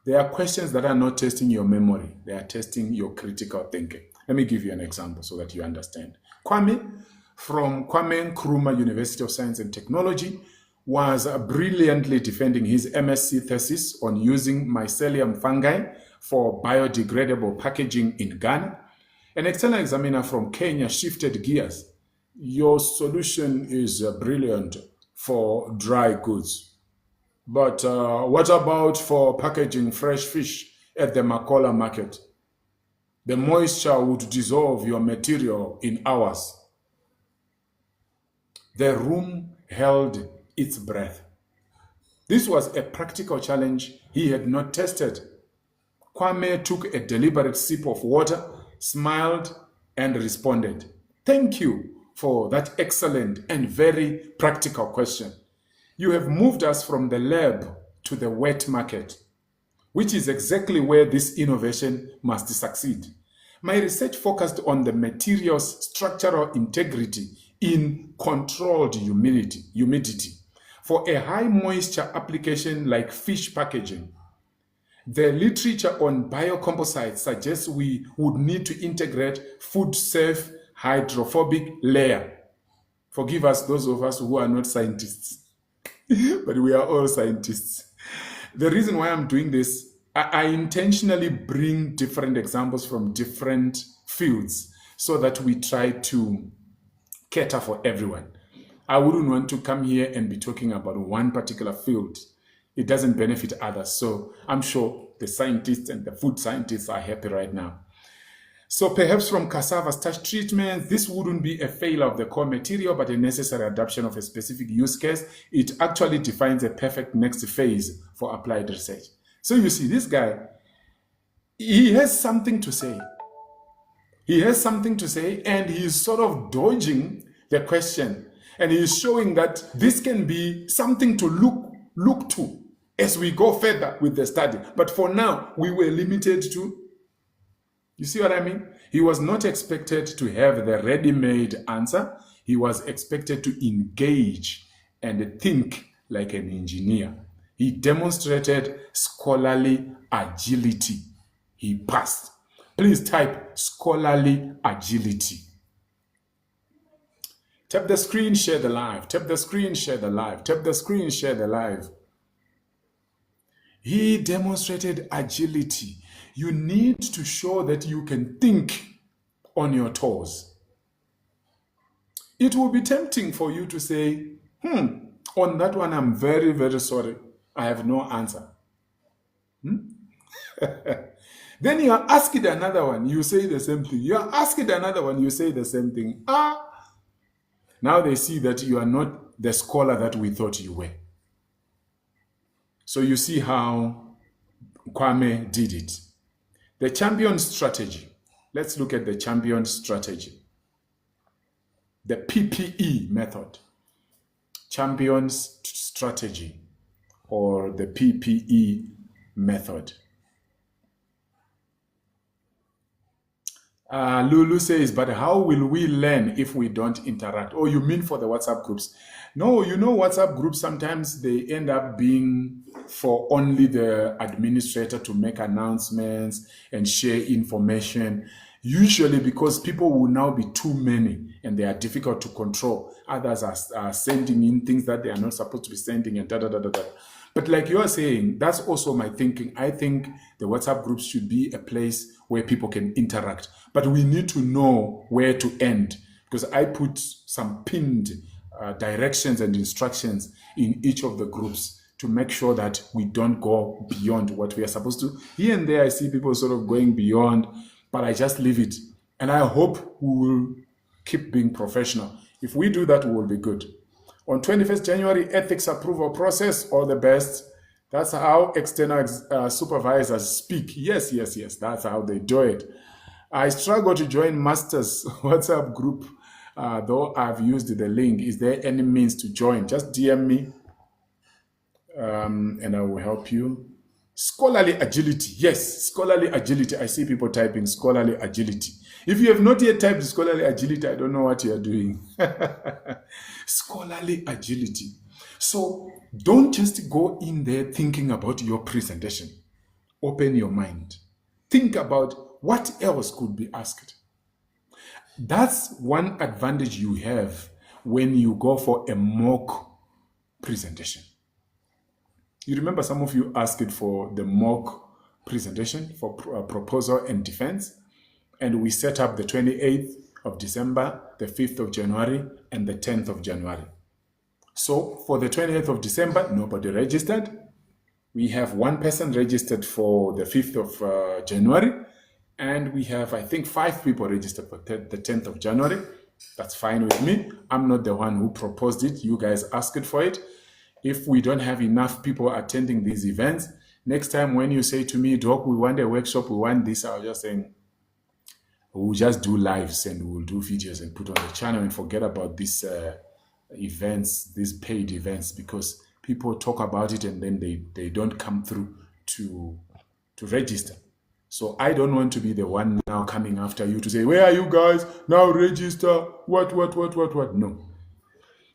there are questions that are not testing your memory. They are testing your critical thinking. Let me give you an example so that you understand. Kwame from Kwame Nkrumah University of Science and Technology was brilliantly defending his MSc thesis on using mycelium fungi for biodegradable packaging in Ghana. An external examiner from Kenya shifted gears. Your solution is brilliant for dry goods. But what about for packaging fresh fish at the Makola market? The moisture would dissolve your material in hours. The room held its breath. This was a practical challenge he had not tested. Kwame took a deliberate sip of water, smiled, and responded. Thank you for that excellent and very practical question. You have moved us from the lab to the wet market, which is exactly where this innovation must succeed. My research focused on the material's structural integrity in controlled humidity. For a high moisture application like fish packaging, the literature on biocomposites suggests we would need to integrate food-safe hydrophobic layer. Forgive us, those of us who are not scientists, but we are all scientists. The reason why I'm doing this, I intentionally bring different examples from different fields so that we try to cater for everyone. I wouldn't want to come here and be talking about one particular field. It doesn't benefit others. So I'm sure the scientists and the food scientists are happy right now. So perhaps from cassava starch treatment, this wouldn't be a failure of the core material, but a necessary adoption of a specific use case. It actually defines a perfect next phase for applied research. So you see, this guy, he has something to say. He has something to say, and he's sort of dodging the question. And he's showing that this can be something to look to as we go further with the study. But for now, we were limited to, you see what I mean? He was not expected to have the ready-made answer. He was expected to engage and think like an engineer. He demonstrated scholarly agility. He passed. Please type scholarly agility. Tap the screen, share the live. Tap the screen, share the live. Tap the screen, share the live. He demonstrated agility. You need to show that you can think on your toes. It will be tempting for you to say, on that one, I'm very, very sorry. I have no answer. Then you are asked another one, you say the same thing. You are asked another one, you say the same thing. Now they see that you are not the scholar that we thought you were. So you see how Kwame did it. The champion strategy. Let's look at the champion strategy. The PPE method. Champion's strategy, or the PPE method. Lulu says, but how will we learn if we don't interact? Oh, you mean for the WhatsApp groups? No, you know WhatsApp groups, sometimes they end up being for only the administrator to make announcements and share information. Usually because people will now be too many and they are difficult to control. Others are sending in things that they are not supposed to be sending and da-da-da-da-da. But like you are saying, that's also my thinking. I think the WhatsApp groups should be a place where people can interact. But we need to know where to end, because I put some pinned directions and instructions in each of the groups to make sure that we don't go beyond what we are supposed to. Here and there, I see people sort of going beyond, but I just leave it. And I hope we will keep being professional. If we do that, we will be good. On 21st January, ethics approval process, all the best. That's how external supervisors speak. Yes, that's how they do it. I struggle to join Master's WhatsApp group, though I've used the link. Is there any means to join? Just DM me, and I will help you. Scholarly agility. Yes, scholarly agility. I see people typing scholarly agility. If you have not yet typed scholarly agility, I don't know what you are doing. Scholarly agility. So don't just go in there thinking about your presentation. Open your mind. Think about what else could be asked. That's one advantage you have when you go for a mock presentation. You remember some of you asked for the mock presentation for proposal and defense, and we set up the 28th of December, the 5th of January, and the 10th of January. So for the 28th of December, nobody registered. We have one person registered for the 5th of January, and we have, I think, 5 people registered for the 10th of January. That's fine with me. I'm not the one who proposed it. You guys asked for it. If we don't have enough people attending these events, next time when you say to me, Doc, we want a workshop, we want this, I'll just say, We'll just do lives and we'll do videos and put on the channel and forget about these events, these paid events, because people talk about it and then they don't come through to register. So I don't want to be the one now coming after you to say, where are you guys? Now register. What? No,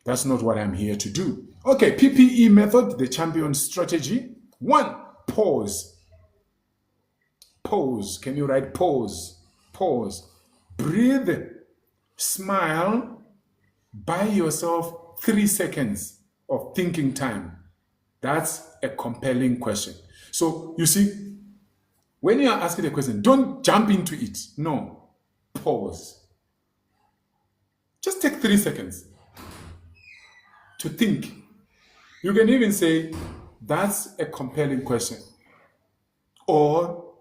that's not what I'm here to do. Okay, PPE method, the champion strategy. 1, pause. Pause. Can you write pause? Pause. Breathe. Smile. Buy yourself 3 seconds of thinking time. That's a compelling question. So you see, when you are asking a question, don't jump into it. No. Pause. Just take 3 seconds to think. You can even say, that's a compelling question. Or,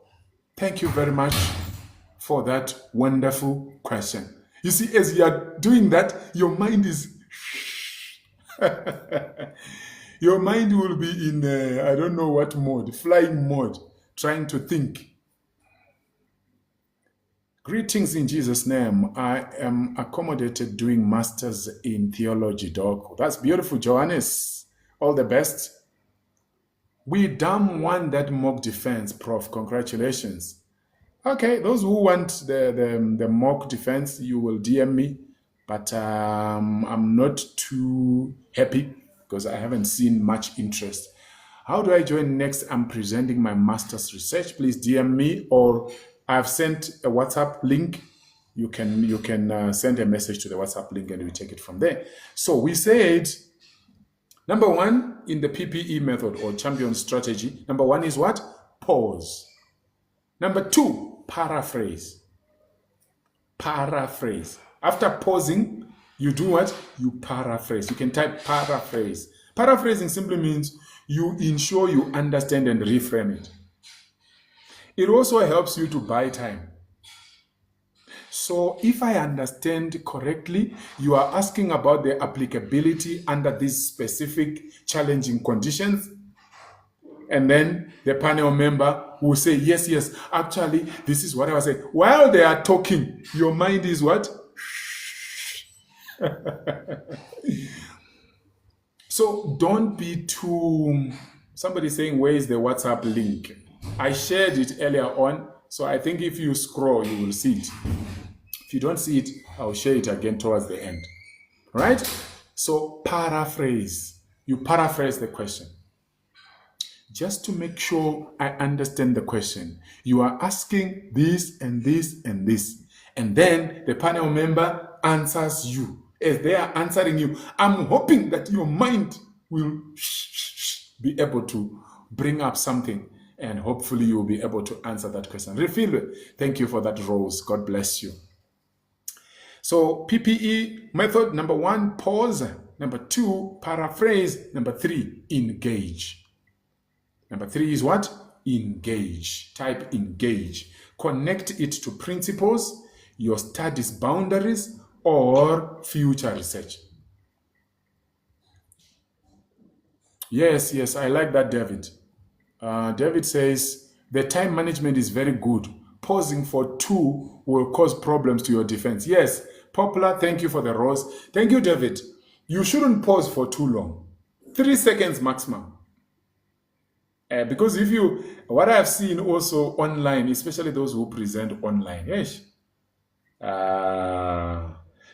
thank you very much for that wonderful question. You see, as you are doing that, your mind is... your mind will be in, I don't know what mode, flying mode, trying to think. Greetings in Jesus' name. I am accommodated doing masters in theology, Doc. That's beautiful, Johannes. All the best. We damn won that mock defense, Prof. Congratulations. Okay, those who want the mock defense, you will DM me. But I'm not too happy because I haven't seen much interest. How do I join next? I'm presenting my master's research. Please DM me, or I've sent a WhatsApp link. You can send a message to the WhatsApp link and we take it from there. So we said, number 1 in the PPE method or champion strategy, number 1 is what? Pause. Number 2, paraphrase. Paraphrase. After pausing, you do what? You paraphrase. You can type paraphrase. Paraphrasing simply means you ensure you understand and reframe it. It also helps you to buy time. So if I understand correctly, you are asking about the applicability under these specific challenging conditions. And then the panel member will say, yes, actually, this is what I was saying. While they are talking, your mind is what? So don't be too... Somebody saying, where is the WhatsApp link? I shared it earlier on, so I think if you scroll, you will see it. If you don't see it, I'll share it again towards the end. Right? So paraphrase. You paraphrase the question. Just to make sure I understand the question. You are asking this and this and this. And then the panel member answers you. As they are answering you, I'm hoping that your mind will be able to bring up something. And hopefully you will be able to answer that question. Refill. Thank you for that, Rose. God bless you. So PPE method, number 1, pause. Number 2, paraphrase. Number 3, engage. Number 3 is what? Engage. Type engage. Connect it to principles, your studies boundaries, or future research. Yes, I like that, David. David says, the time management is very good. Pausing for 2 will cause problems to your defense. Yes, Popular, thank you for the rose. Thank you, David. You shouldn't pause for too long. 3 seconds maximum. Because if you, what I've seen also online, especially those who present online, yes,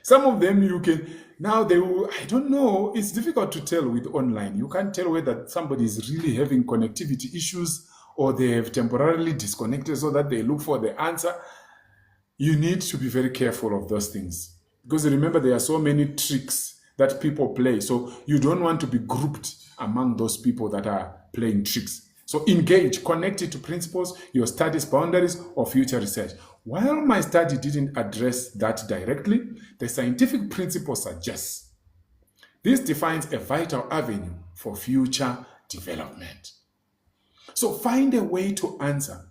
some of them you can, now they will, I don't know, it's difficult to tell with online. You can't tell whether somebody is really having connectivity issues or they have temporarily disconnected so that they look for the answer. You need to be very careful of those things. Because remember, there are so many tricks that people play. So you don't want to be grouped among those people that are playing tricks. So engage, connect it to principles, your studies boundaries, or future research. While my study didn't address that directly, the scientific principle suggests this defines a vital avenue for future development. So find a way to answer.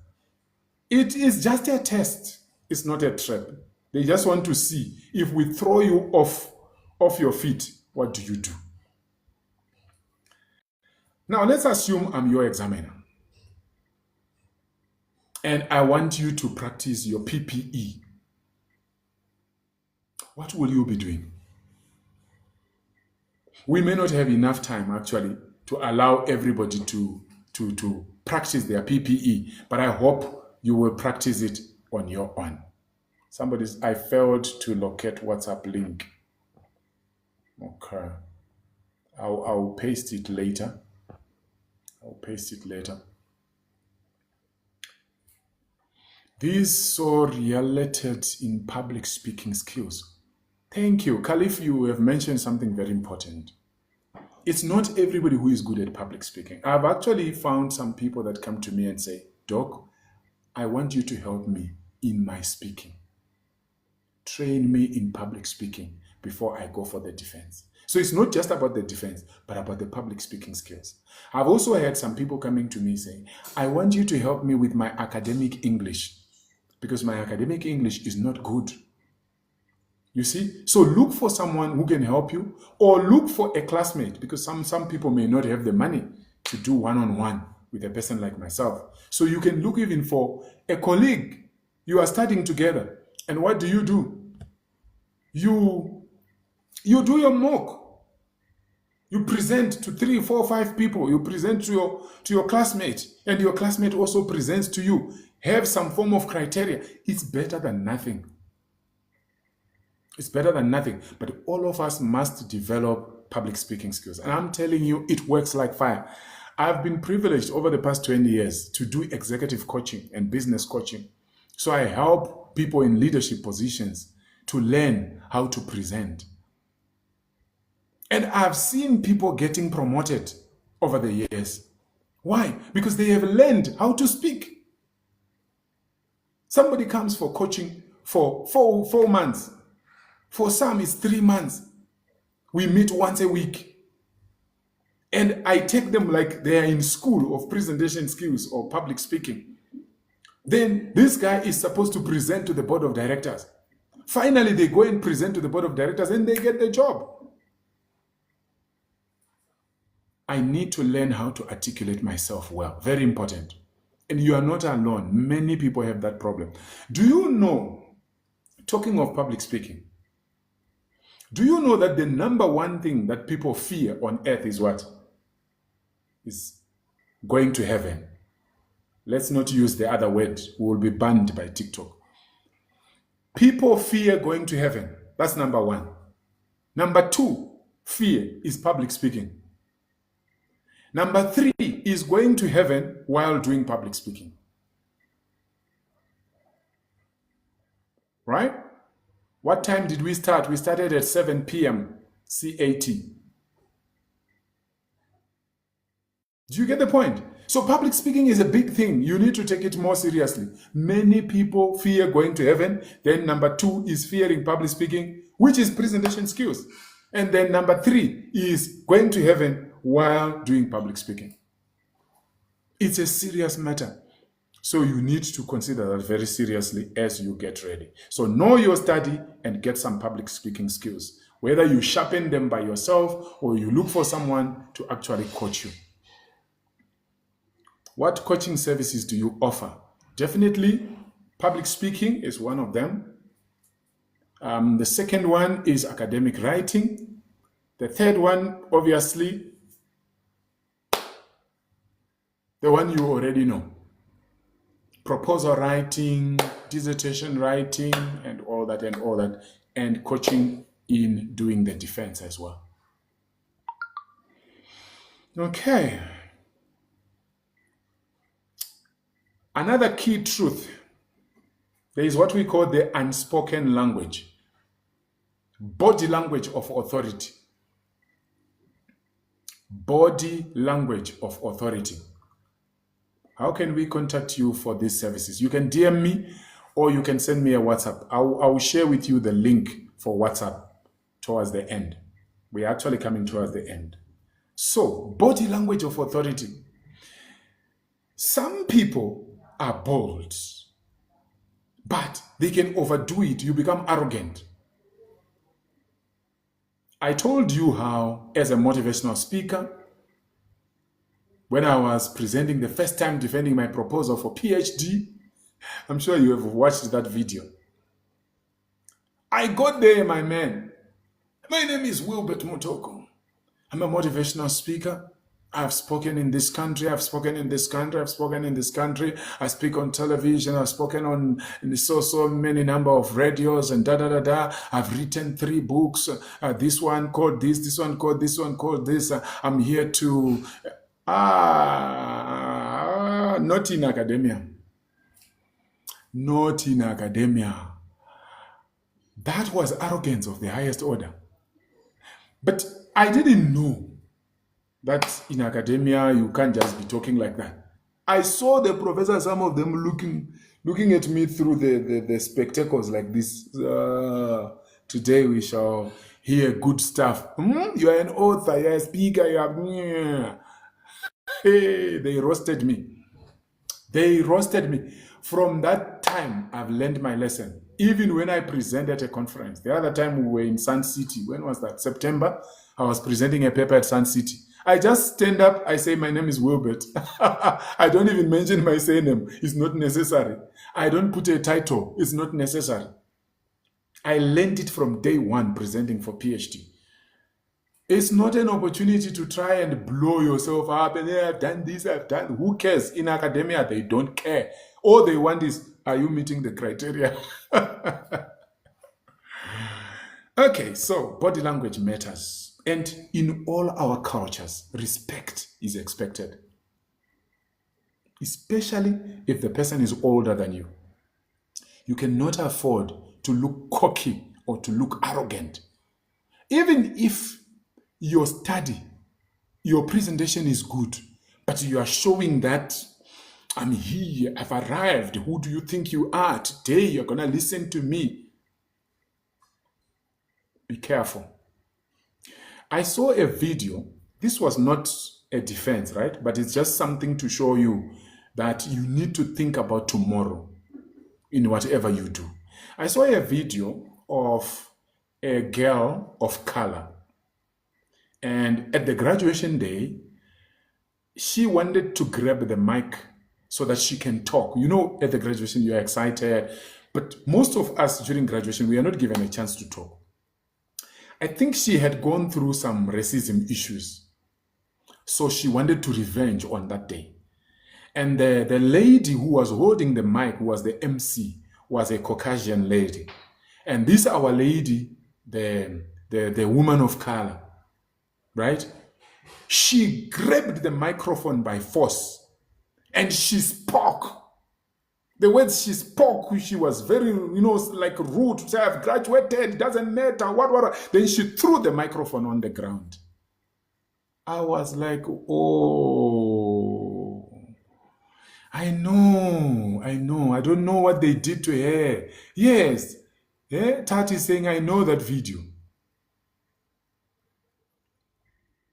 It is just a test. It's not a trap. They just want to see if we throw you off your feet, what do you do? Now, let's assume I'm your examiner. And I want you to practice your PPE. what will you be doing? We may not have enough time actually to allow everybody to practice their PPE, but I hope you will practice it on your own. I failed to locate WhatsApp link. Okay. I'll paste it later. These so related in public speaking skills. Thank you. Khalif, you have mentioned something very important. It's not everybody who is good at public speaking. I've actually found some people that come to me and say, Doc, I want you to help me in my speaking. Train me in public speaking before I go for the defense. So it's not just about the defense, but about the public speaking skills. I've also had some people coming to me saying, I want you to help me with my academic English because my academic English is not good. You see? So look for someone who can help you, or look for a classmate, because some people may not have the money to do one-on-one with a person like myself. So you can look even for a colleague. You are studying together. And what do? You do your mock. You present to 3, 4, 5 people. You present to your classmate, and your classmate also presents to you. Have some form of criteria. It's better than nothing. It's better than nothing. But all of us must develop public speaking skills. And I'm telling you, it works like fire. I've been privileged over the past 20 years to do executive coaching and business coaching. So I help people in leadership positions to learn how to present. And I've seen people getting promoted over the years. Why? Because they have learned how to speak. Somebody comes for coaching for 4 months. For some, it's 3 months. We meet once a week. And I take them like they are in school of presentation skills or public speaking. Then this guy is supposed to present to the board of directors. Finally, they go and present to the board of directors and they get the job. I need to learn how to articulate myself well. Very important. And you are not alone. Many people have that problem. Do you know, talking of public speaking, do you know that the number one thing that people fear on earth is what? Is going to heaven. Let's not use the other word. We will be banned by TikTok. People fear going to heaven. That's number one. Number 2, fear is public speaking. Number 3 is going to heaven while doing public speaking. Right? What time did we start? We started at 7 p.m. CAT. Do you get the point? So public speaking is a big thing. You need to take it more seriously. Many people fear going to heaven. Then number 2 is fearing public speaking, which is presentation skills. And then number 3 is going to heaven while doing public speaking. It's a serious matter. So you need to consider that very seriously as you get ready. So know your study and get some public speaking skills. Whether you sharpen them by yourself or you look for someone to actually coach you. What coaching services do you offer? Definitely, public speaking is one of them. The second one is academic writing. The third one, obviously, the one you already know. Proposal writing, dissertation writing, and all that, and coaching in doing the defense as well. Okay. Another key truth, there is what we call the unspoken language, body language of authority. Body language of authority. How can we contact you for these services? You can DM me or you can send me a WhatsApp. I will share with you the link for WhatsApp towards the end. We're actually coming towards the end. So, body language of authority. Some people are bold, but they can overdo it. You become arrogant. I told you how, as a motivational speaker, when I was presenting the first time defending my proposal for PhD, I'm sure you have watched that video. I got there, my man. My name is Wilbert Mutoko. I'm a motivational speaker. I've spoken in this country, I've spoken in this country, I've spoken in this country. I speak on television, I've spoken on so many number of radios and da. I've written 3 books. This one called this one called this one called this. I'm here to, not in academia. Not in academia. That was arrogance of the highest order. But I didn't know that in academia you can't just be talking like that. I saw the professors, some of them looking at me through the spectacles like this. Today we shall hear good stuff. You are an author, you are a speaker, you are... Hey, they roasted me. They roasted me. From that time, I've learned my lesson. Even when I present at a conference. The other time we were in Sun City. When was that? September. I was presenting a paper at Sun City. I just stand up. I say, my name is Wilbert. I don't even mention my surname. It's not necessary. I don't put a title. It's not necessary. I learned it from day one presenting for PhD. It's not an opportunity to try and blow yourself up and I've done this, I've done. Who cares? In academia, they don't care. All they want is, are you meeting the criteria? Okay, so body language matters. And in all our cultures, respect is expected. Especially if the person is older than you. You cannot afford to look cocky or to look arrogant. Even if your study, your presentation is good, but you are showing that I'm here, I've arrived. Who do you think you are? Today you're going to listen to me. Be careful. I saw a video. This was not a defense, right? But it's just something to show you that you need to think about tomorrow in whatever you do. I saw a video of a girl of color. And at the graduation day, she wanted to grab the mic so that she can talk. You know, at the graduation, you're excited. But most of us during graduation, we are not given a chance to talk. I think she had gone through some racism issues. So she wanted to revenge on that day. And the lady who was holding the mic, who was the MC, was a Caucasian lady. And this our lady, the woman of color, right? She grabbed the microphone by force and she spoke. The words she spoke, she was very, like rude. To say, I've graduated, doesn't matter, what. Then she threw the microphone on the ground. I was like, oh, I know. I don't know what they did to her. Yes. Yeah, Tati is saying, I know that video.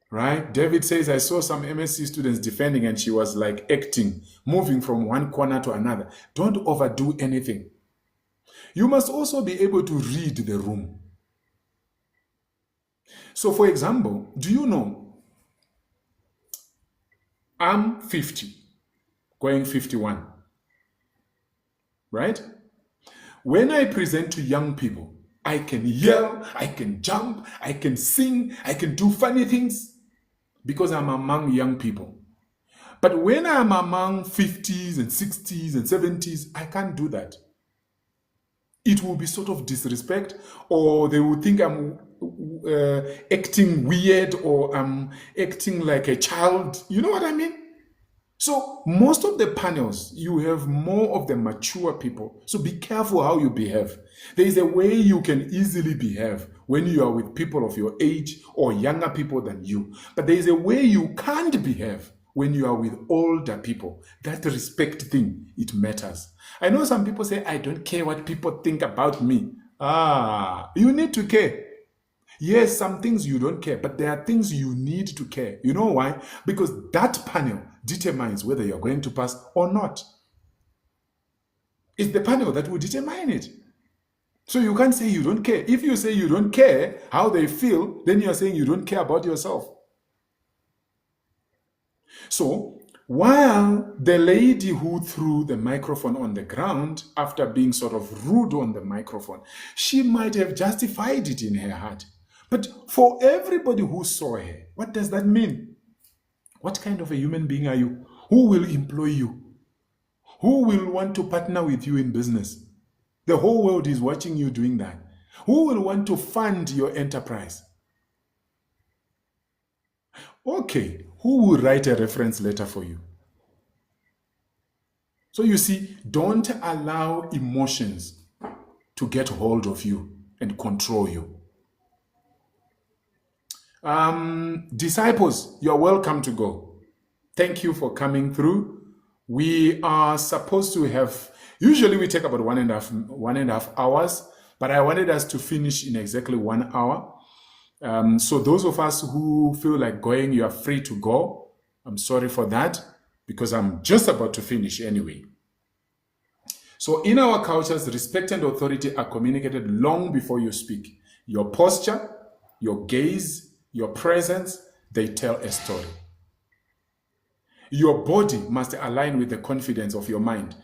Right? David says, I saw some MSc students defending and she was like acting, moving from one corner to another. Don't overdo anything. You must also be able to read the room. So for example, do you know, I'm 50, going 51, right? When I present to young people, I can yell, I can jump, I can sing, I can do funny things because I'm among young people. But when I'm among 50s and 60s and 70s, I can't do that. It will be sort of disrespect, or they will think I'm acting weird or I'm acting like a child. You know what I mean? So most of the panels, you have more of the mature people. So be careful how you behave. There is a way you can easily behave when you are with people of your age or younger people than you. But there is a way you can't behave when you are with older people. That respect thing, it matters. I know some people say, I don't care what people think about me. You need to care. Yes, some things you don't care, but there are things you need to care. You know why? Because that panel determines whether you're going to pass or not. It's the panel that will determine it. So you can't say you don't care. If you say you don't care how they feel, then you're saying you don't care about yourself. So While the lady who threw the microphone on the ground after being sort of rude on the microphone, she might have justified it in her heart. But for everybody who saw her, what does that mean? What kind of a human being are you? Who will employ you? Who will want to partner with you in business? The whole world is watching you doing that. Who will want to fund your enterprise? Okay, who will write a reference letter for you? So you see, don't allow emotions to get hold of you and control you. Disciples, you're welcome to go. Thank you for coming through. We are supposed to have, usually we take about 1.5 hours, but I wanted us to finish in exactly 1 hour. So those of us who feel like going, you are free to go. I'm sorry for that, because I'm just about to finish anyway. So in our cultures, respect and authority are communicated long before you speak. Your posture, your gaze, your presence, they tell a story. Your body must align with the confidence of your mind.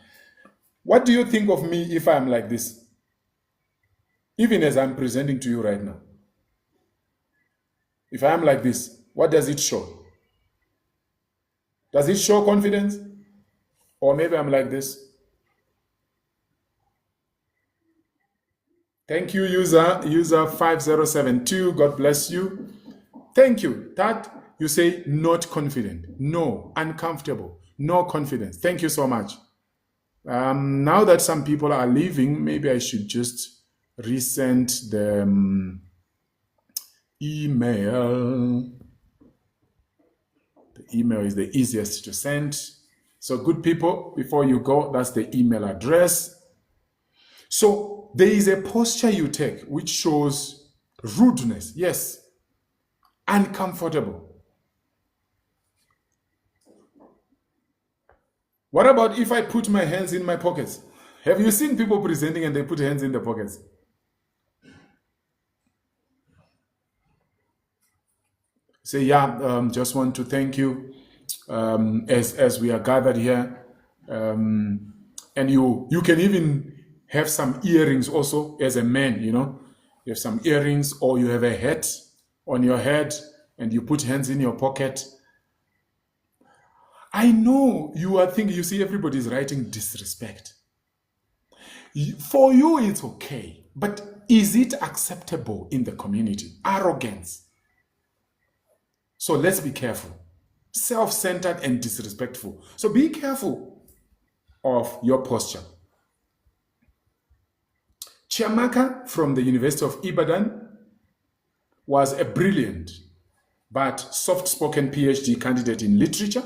What do you think of me if I'm like this? Even as I'm presenting to you right now. If I am like this, what does it show? Does it show confidence? Or maybe I'm like this. Thank you, user 5072. God bless you. Thank you. That you say not confident, no, uncomfortable, no confidence. Thank you so much. Now that some people are leaving, maybe I should just resend the email. The email is the easiest to send. So good people, before you go, that's the email address. So there is a posture you take which shows rudeness, yes, uncomfortable. What about if I put my hands in my pockets? Have you seen people presenting and they put hands in their pockets? Say, yeah, just want to thank you as we are gathered here. And you can even have some earrings also as a man, you know. You have some earrings, or you have a hat on your head and you put hands in your pocket. I know you are thinking, you see, everybody's writing disrespect. For you, it's okay. But is it acceptable in the community? Arrogance. So let's be careful. Self-centered and disrespectful. So be careful of your posture. Chiamaka from the University of Ibadan was a brilliant but soft-spoken PhD candidate in literature.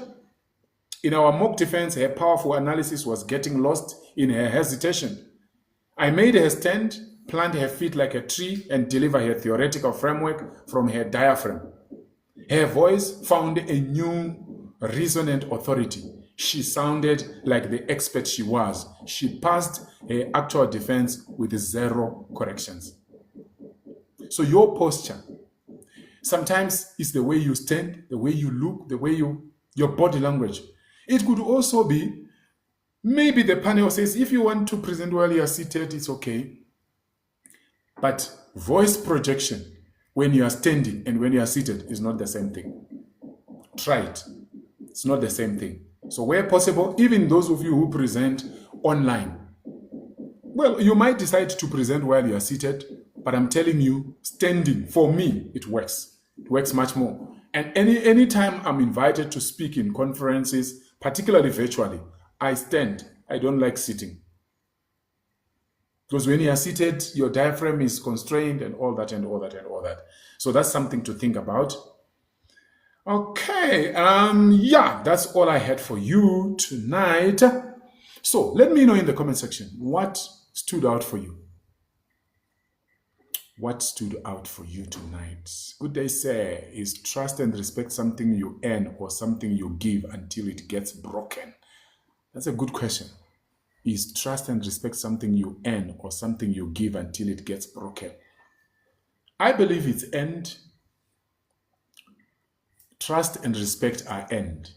In our mock defense, her powerful analysis was getting lost in her hesitation. I made her stand, plant her feet like a tree, and deliver her theoretical framework from her diaphragm. Her voice found a new, resonant authority. She sounded like the expert she was. She passed her actual defense with 0 corrections. So your posture, sometimes it's the way you stand, the way you look, the way your body language. It could also be, maybe the panel says, if you want to present while you are seated, it's okay. But voice projection, when you are standing and when you are seated, is not the same thing. Try it. It's not the same thing. So where possible, even those of you who present online, well, you might decide to present while you are seated, but I'm telling you, standing, for me, it works. It works much more. And any time I'm invited to speak in conferences, particularly virtually, I stand. I don't like sitting. Because when you are seated, your diaphragm is constrained and all that and all that and all that. So that's something to think about. Okay, yeah, that's all I had for you tonight. So let me know in the comment section, what stood out for you? What stood out for you tonight? Good day, sir. Is trust and respect something you earn or something you give until it gets broken? That's a good question. Is trust and respect something you earn or something you give until it gets broken? I believe it's earned. Trust and respect are earned.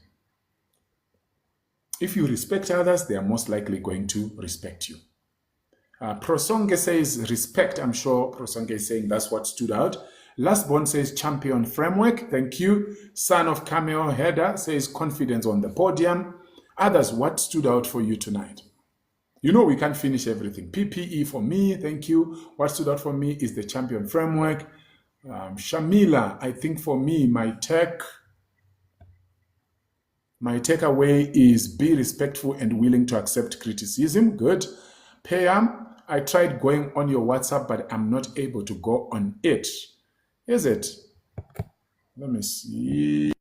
If you respect others, they are most likely going to respect you. Prosonge says respect. I'm sure Prosonge is saying that's what stood out. Lastborn says champion framework. Thank you. Son of Cameo Header says confidence on the podium. Others, what stood out for you tonight? You know we can't finish everything. PPE for me, thank you. What stood out for me is the champion framework. Shamila, I think for me, my takeaway is be respectful and willing to accept criticism. Good. Payam, I tried going on your WhatsApp, but I'm not able to go on it. Is it? Let me see.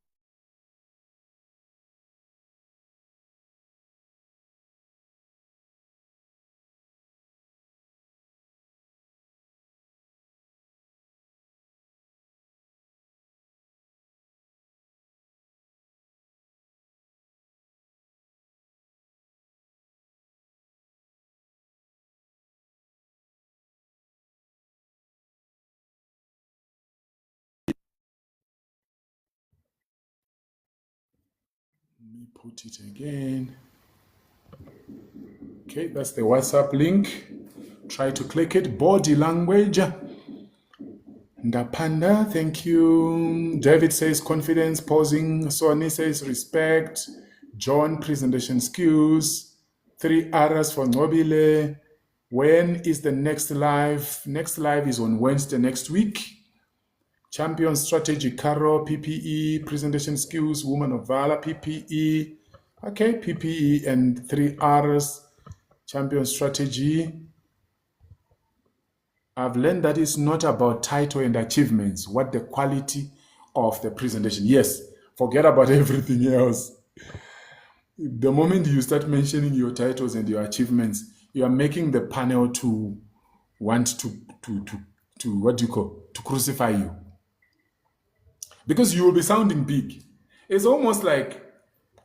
Let me put it again. Okay, that's the WhatsApp link. Try to click it. Body language. Ndapanda, thank you. David says confidence, pausing. Sony says respect. John, presentation skills. 3 R's for Nobile. When is the next live? Next live is on Wednesday next week. Champion strategy, Caro, PPE, presentation skills, woman of valor, PPE. Okay, PPE and 3 R's. Champion strategy. I've learned that it's not about title and achievements, what the quality of the presentation. Yes, forget about everything else. The moment you start mentioning your titles and your achievements, you are making the panel to want to what do you call, to crucify you. Because you will be sounding big. It's almost like,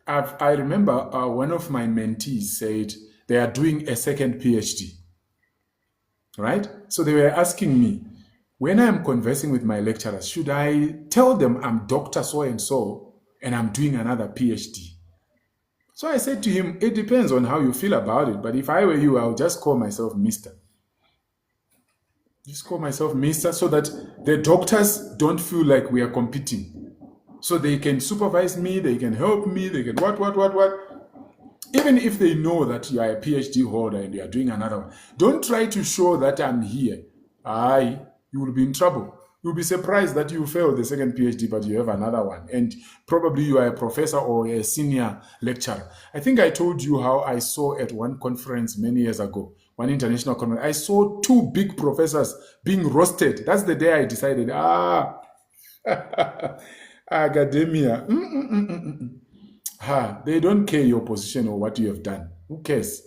I remember one of my mentees said they are doing a second PhD. Right? So they were asking me, when I'm conversing with my lecturers, should I tell them I'm Dr. So-and-so and I'm doing another PhD? So I said to him, it depends on how you feel about it. But if I were you, I'll just call myself Mr. Just call myself Mr. so that the doctors don't feel like we are competing. So they can supervise me, they can help me, they can what. Even if they know that you are a PhD holder and you are doing another one, don't try to show that I'm here. You will be in trouble. You'll be surprised that you failed the second PhD, but you have another one. And probably you are a professor or a senior lecturer. I think I told you how I saw at one conference many years ago, one international conference, I saw 2 big professors being roasted. That's the day I decided, academia. They don't care your position or what you have done. Who cares?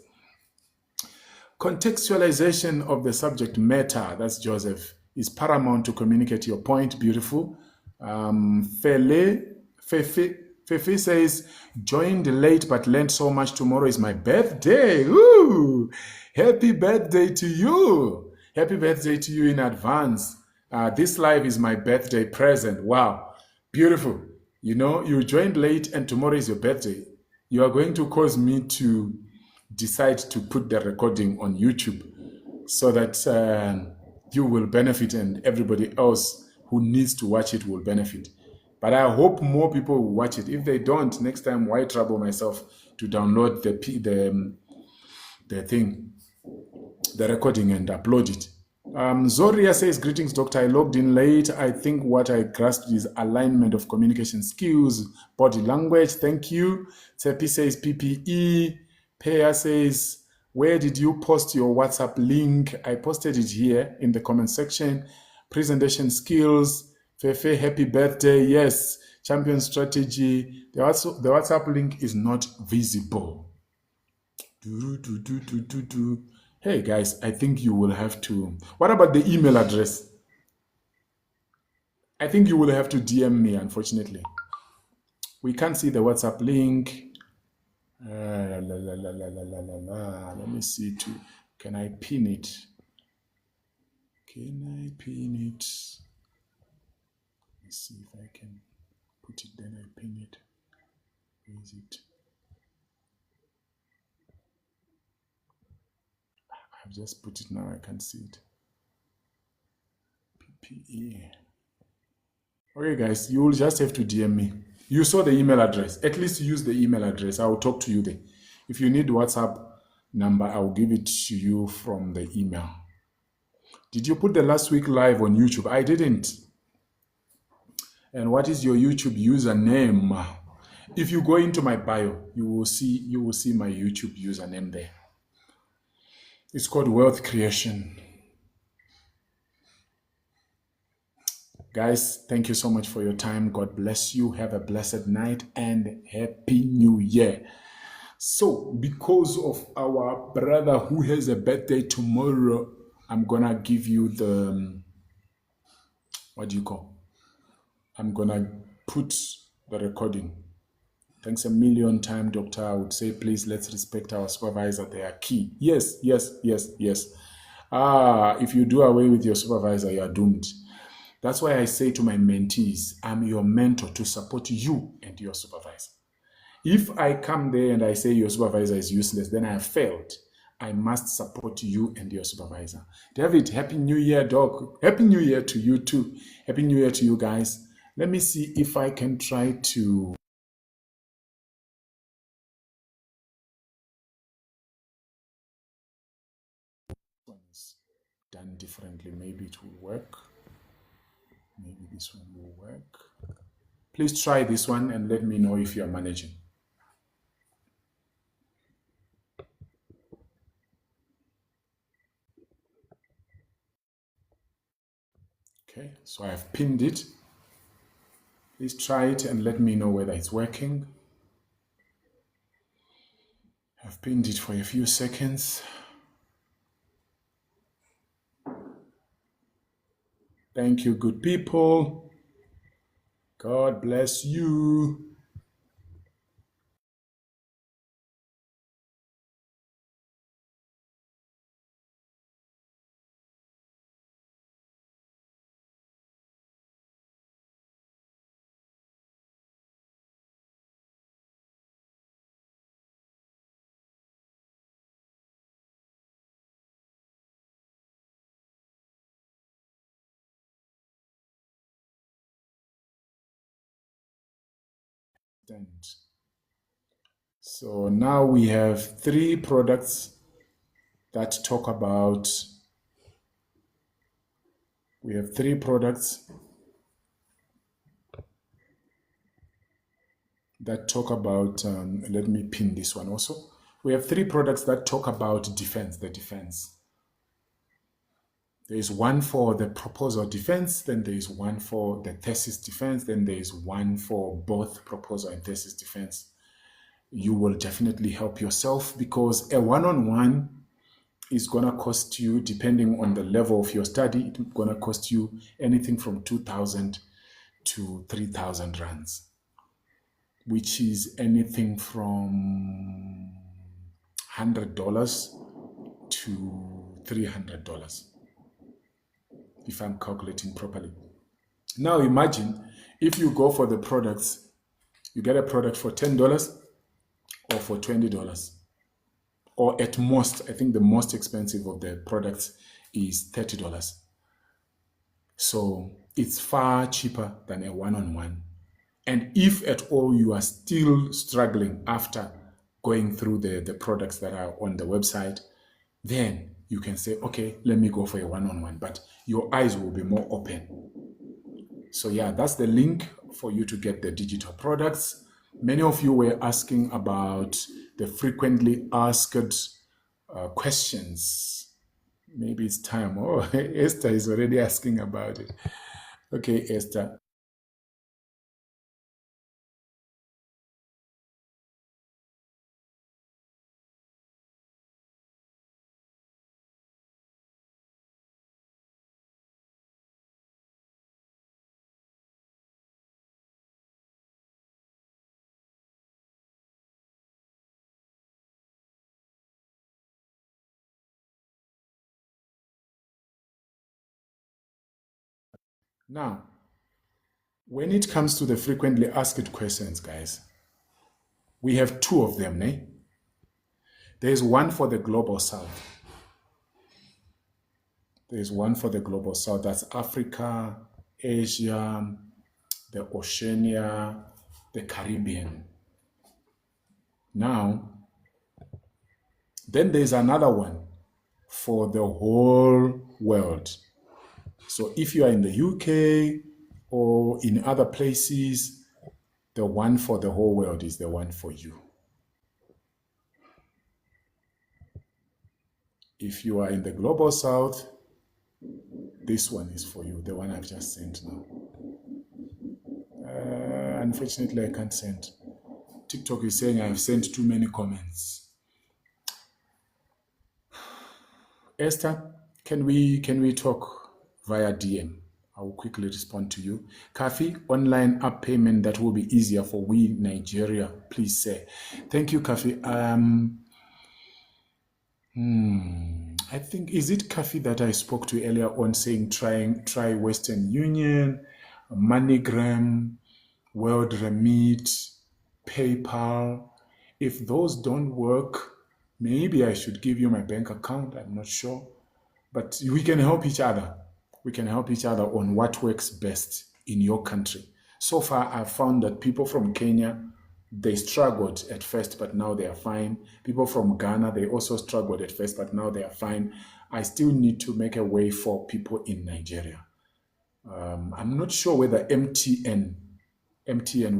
Contextualization of the subject matter, that's Joseph, is paramount to communicate your point. Beautiful. Fefe says, joined late but learned so much. Tomorrow is my birthday. Ooh, happy birthday to you. Happy birthday to you in advance. This live is my birthday present. Wow, beautiful. You know, you joined late and tomorrow is your birthday. You are going to cause me to decide to put the recording on YouTube so that you will benefit and everybody else who needs to watch it will benefit. But I hope more people will watch it. If they don't, next time, why trouble myself to download the recording and upload it. Zoria says, greetings, doctor. I logged in late. I think what I grasped is alignment of communication skills, body language. Thank you. Tsepi says PPE. Peya says, where did you post your WhatsApp link? I posted it here in the comment section. Presentation skills. Fefe, happy birthday. Yes. Champion strategy. The WhatsApp link is not visible. Hey guys, I think you will have to. What about the email address? I think you will have to DM me, unfortunately. We can't see the WhatsApp link. Let me see too. Can I pin it? Can I pin it? Let's see if I can put it, then I pin it. Where is it? I've just put it now. I can see it. PPE. Okay, guys, you will just have to DM me. You saw the email address. At least use the email address. I will talk to you there. If you need WhatsApp number, I will give it to you from the email. Did you put the last week live on YouTube? I didn't. And what is your YouTube username? If you go into my bio, you will see my YouTube username there. It's called Wealth Creation. Guys, thank you so much for your time. God bless you. Have a blessed night and Happy New Year. So, because of our brother who has a birthday tomorrow, I'm gonna give you the, what do you call? I'm gonna put the recording. Thanks a million times, doctor. I would say, please, let's respect our supervisor. They are key. Yes. If you do away with your supervisor, you are doomed. That's why I say to my mentees, I'm your mentor to support you and your supervisor. If I come there and I say your supervisor is useless, then I have failed. I must support you and your supervisor. David, Happy New Year, dog. Happy New Year to you too. Happy New Year to you guys. Let me see if I can try to... One is done differently. Maybe it will work. Maybe this one will work. Please try this one and let me know if you are managing. Okay, so I have pinned it. Please try it and let me know whether it's working. I've pinned it for a few seconds. Thank you, good people. God bless you. So now we have 3 products that talk about, let me pin this one also. We have 3 products that talk about the defense. There is one for the proposal defense, then there is one for the thesis defense, then there is one for both proposal and thesis defense. You will definitely help yourself because a one-on-one is going to cost you, depending on the level of your study, it's going to cost you anything from 2,000 to 3,000 rands, which is anything from $100 to $300, if I'm calculating properly. Now imagine if you go for the products, you get a product for $10 or for $20. Or at most, I think the most expensive of the products is $30. So it's far cheaper than a one-on-one. And if at all you are still struggling after going through the products that are on the website, then you can say, okay, let me go for a one-on-one, but your eyes will be more open. So yeah, that's the link for you to get the digital products. Many of you were asking about the frequently asked questions. Maybe it's time. Oh, Esther is already asking about it. Okay, Esther. Now, when it comes to the frequently asked questions, guys, we have 2 of them. There's one for the Global South. There's one for the Global South. That's Africa, Asia, the Oceania, the Caribbean. Now, then there's another one for the whole world. So if you are in the UK or in other places, the one for the whole world is the one for you. If you are in the Global South, this one is for you, the one I've just sent now. Unfortunately, I can't send. TikTok is saying I've sent too many comments. Esther, can we talk via DM? I will quickly respond to you. Kafi, online app payment that will be easier for we Nigeria, please say. Thank you, Kafi. I think, is it Kafi that I spoke to earlier on saying try Western Union, MoneyGram, World Remit, PayPal? If those don't work, maybe I should give you my bank account. I'm not sure. But we can help each other. We can help each other on what works best in your country. So far, I've found that people from Kenya, they struggled at first, but now they are fine. People from Ghana, they also struggled at first, but now they are fine. I still need to make a way for people in Nigeria. I'm not sure whether MTN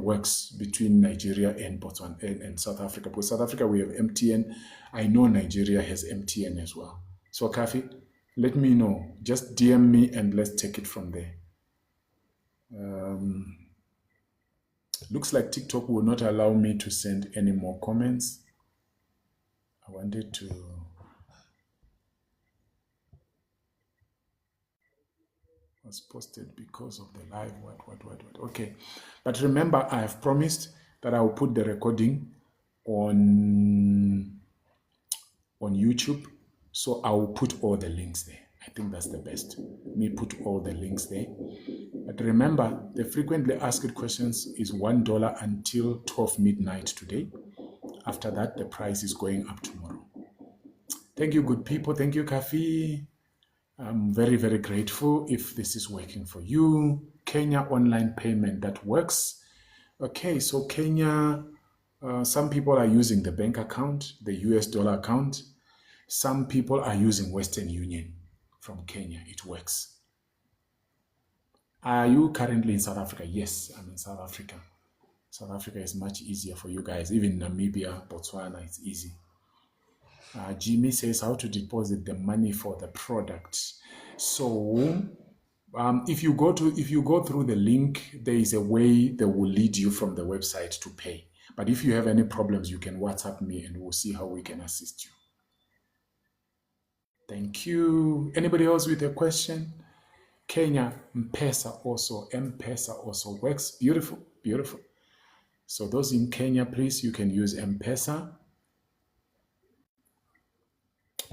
works between Nigeria and Botswana and South Africa. Because South Africa, we have MTN. I know Nigeria has MTN as well. So, Kafi, let me know. Just DM me and let's take it from there. Looks like TikTok will not allow me to send any more comments. I wanted to... was posted because of the live, what. Okay. But remember, I have promised that I will put the recording on YouTube. So I will put all the links there. I think that's the best. Me put all the links there. But remember, the frequently asked questions is $1 until 12 midnight today. After that, the price is going up tomorrow. Thank you, good people. Thank you, Kafi. I'm very, very grateful if this is working for you. Kenya online payment, that works. Okay, so Kenya, some people are using the bank account, the US dollar account. Some people are using Western Union from Kenya. It works. Are you currently in South Africa? Yes, I'm in South Africa. South Africa is much easier for you guys. Even Namibia, Botswana, it's easy. Jimmy says how to deposit the money for the product. So if you go through the link, there is a way that will lead you from the website to pay. But if you have any problems, you can WhatsApp me and we'll see how we can assist you. Thank you. Anybody else with a question? Kenya, M-Pesa also works. Beautiful, beautiful. So those in Kenya, please, you can use M-Pesa.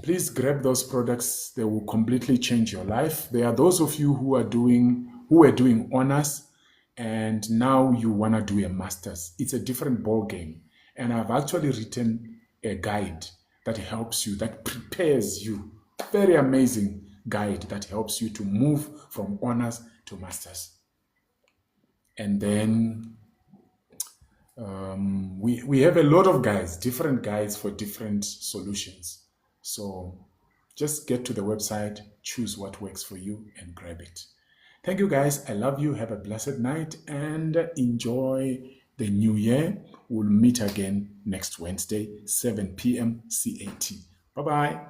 Please grab those products. They will completely change your life. There are those of you who were doing honors and now you want to do a master's. It's a different ball game. And I've actually written a guide that helps you, that prepares you. Very amazing guide that helps you to move from honors to masters. And then we have a lot of guides, different guides for different solutions. So just get to the website, choose what works for you and grab it. Thank you guys. I love you. Have a blessed night and enjoy the new year. We'll meet again next Wednesday, 7 p.m. CAT. Bye-bye.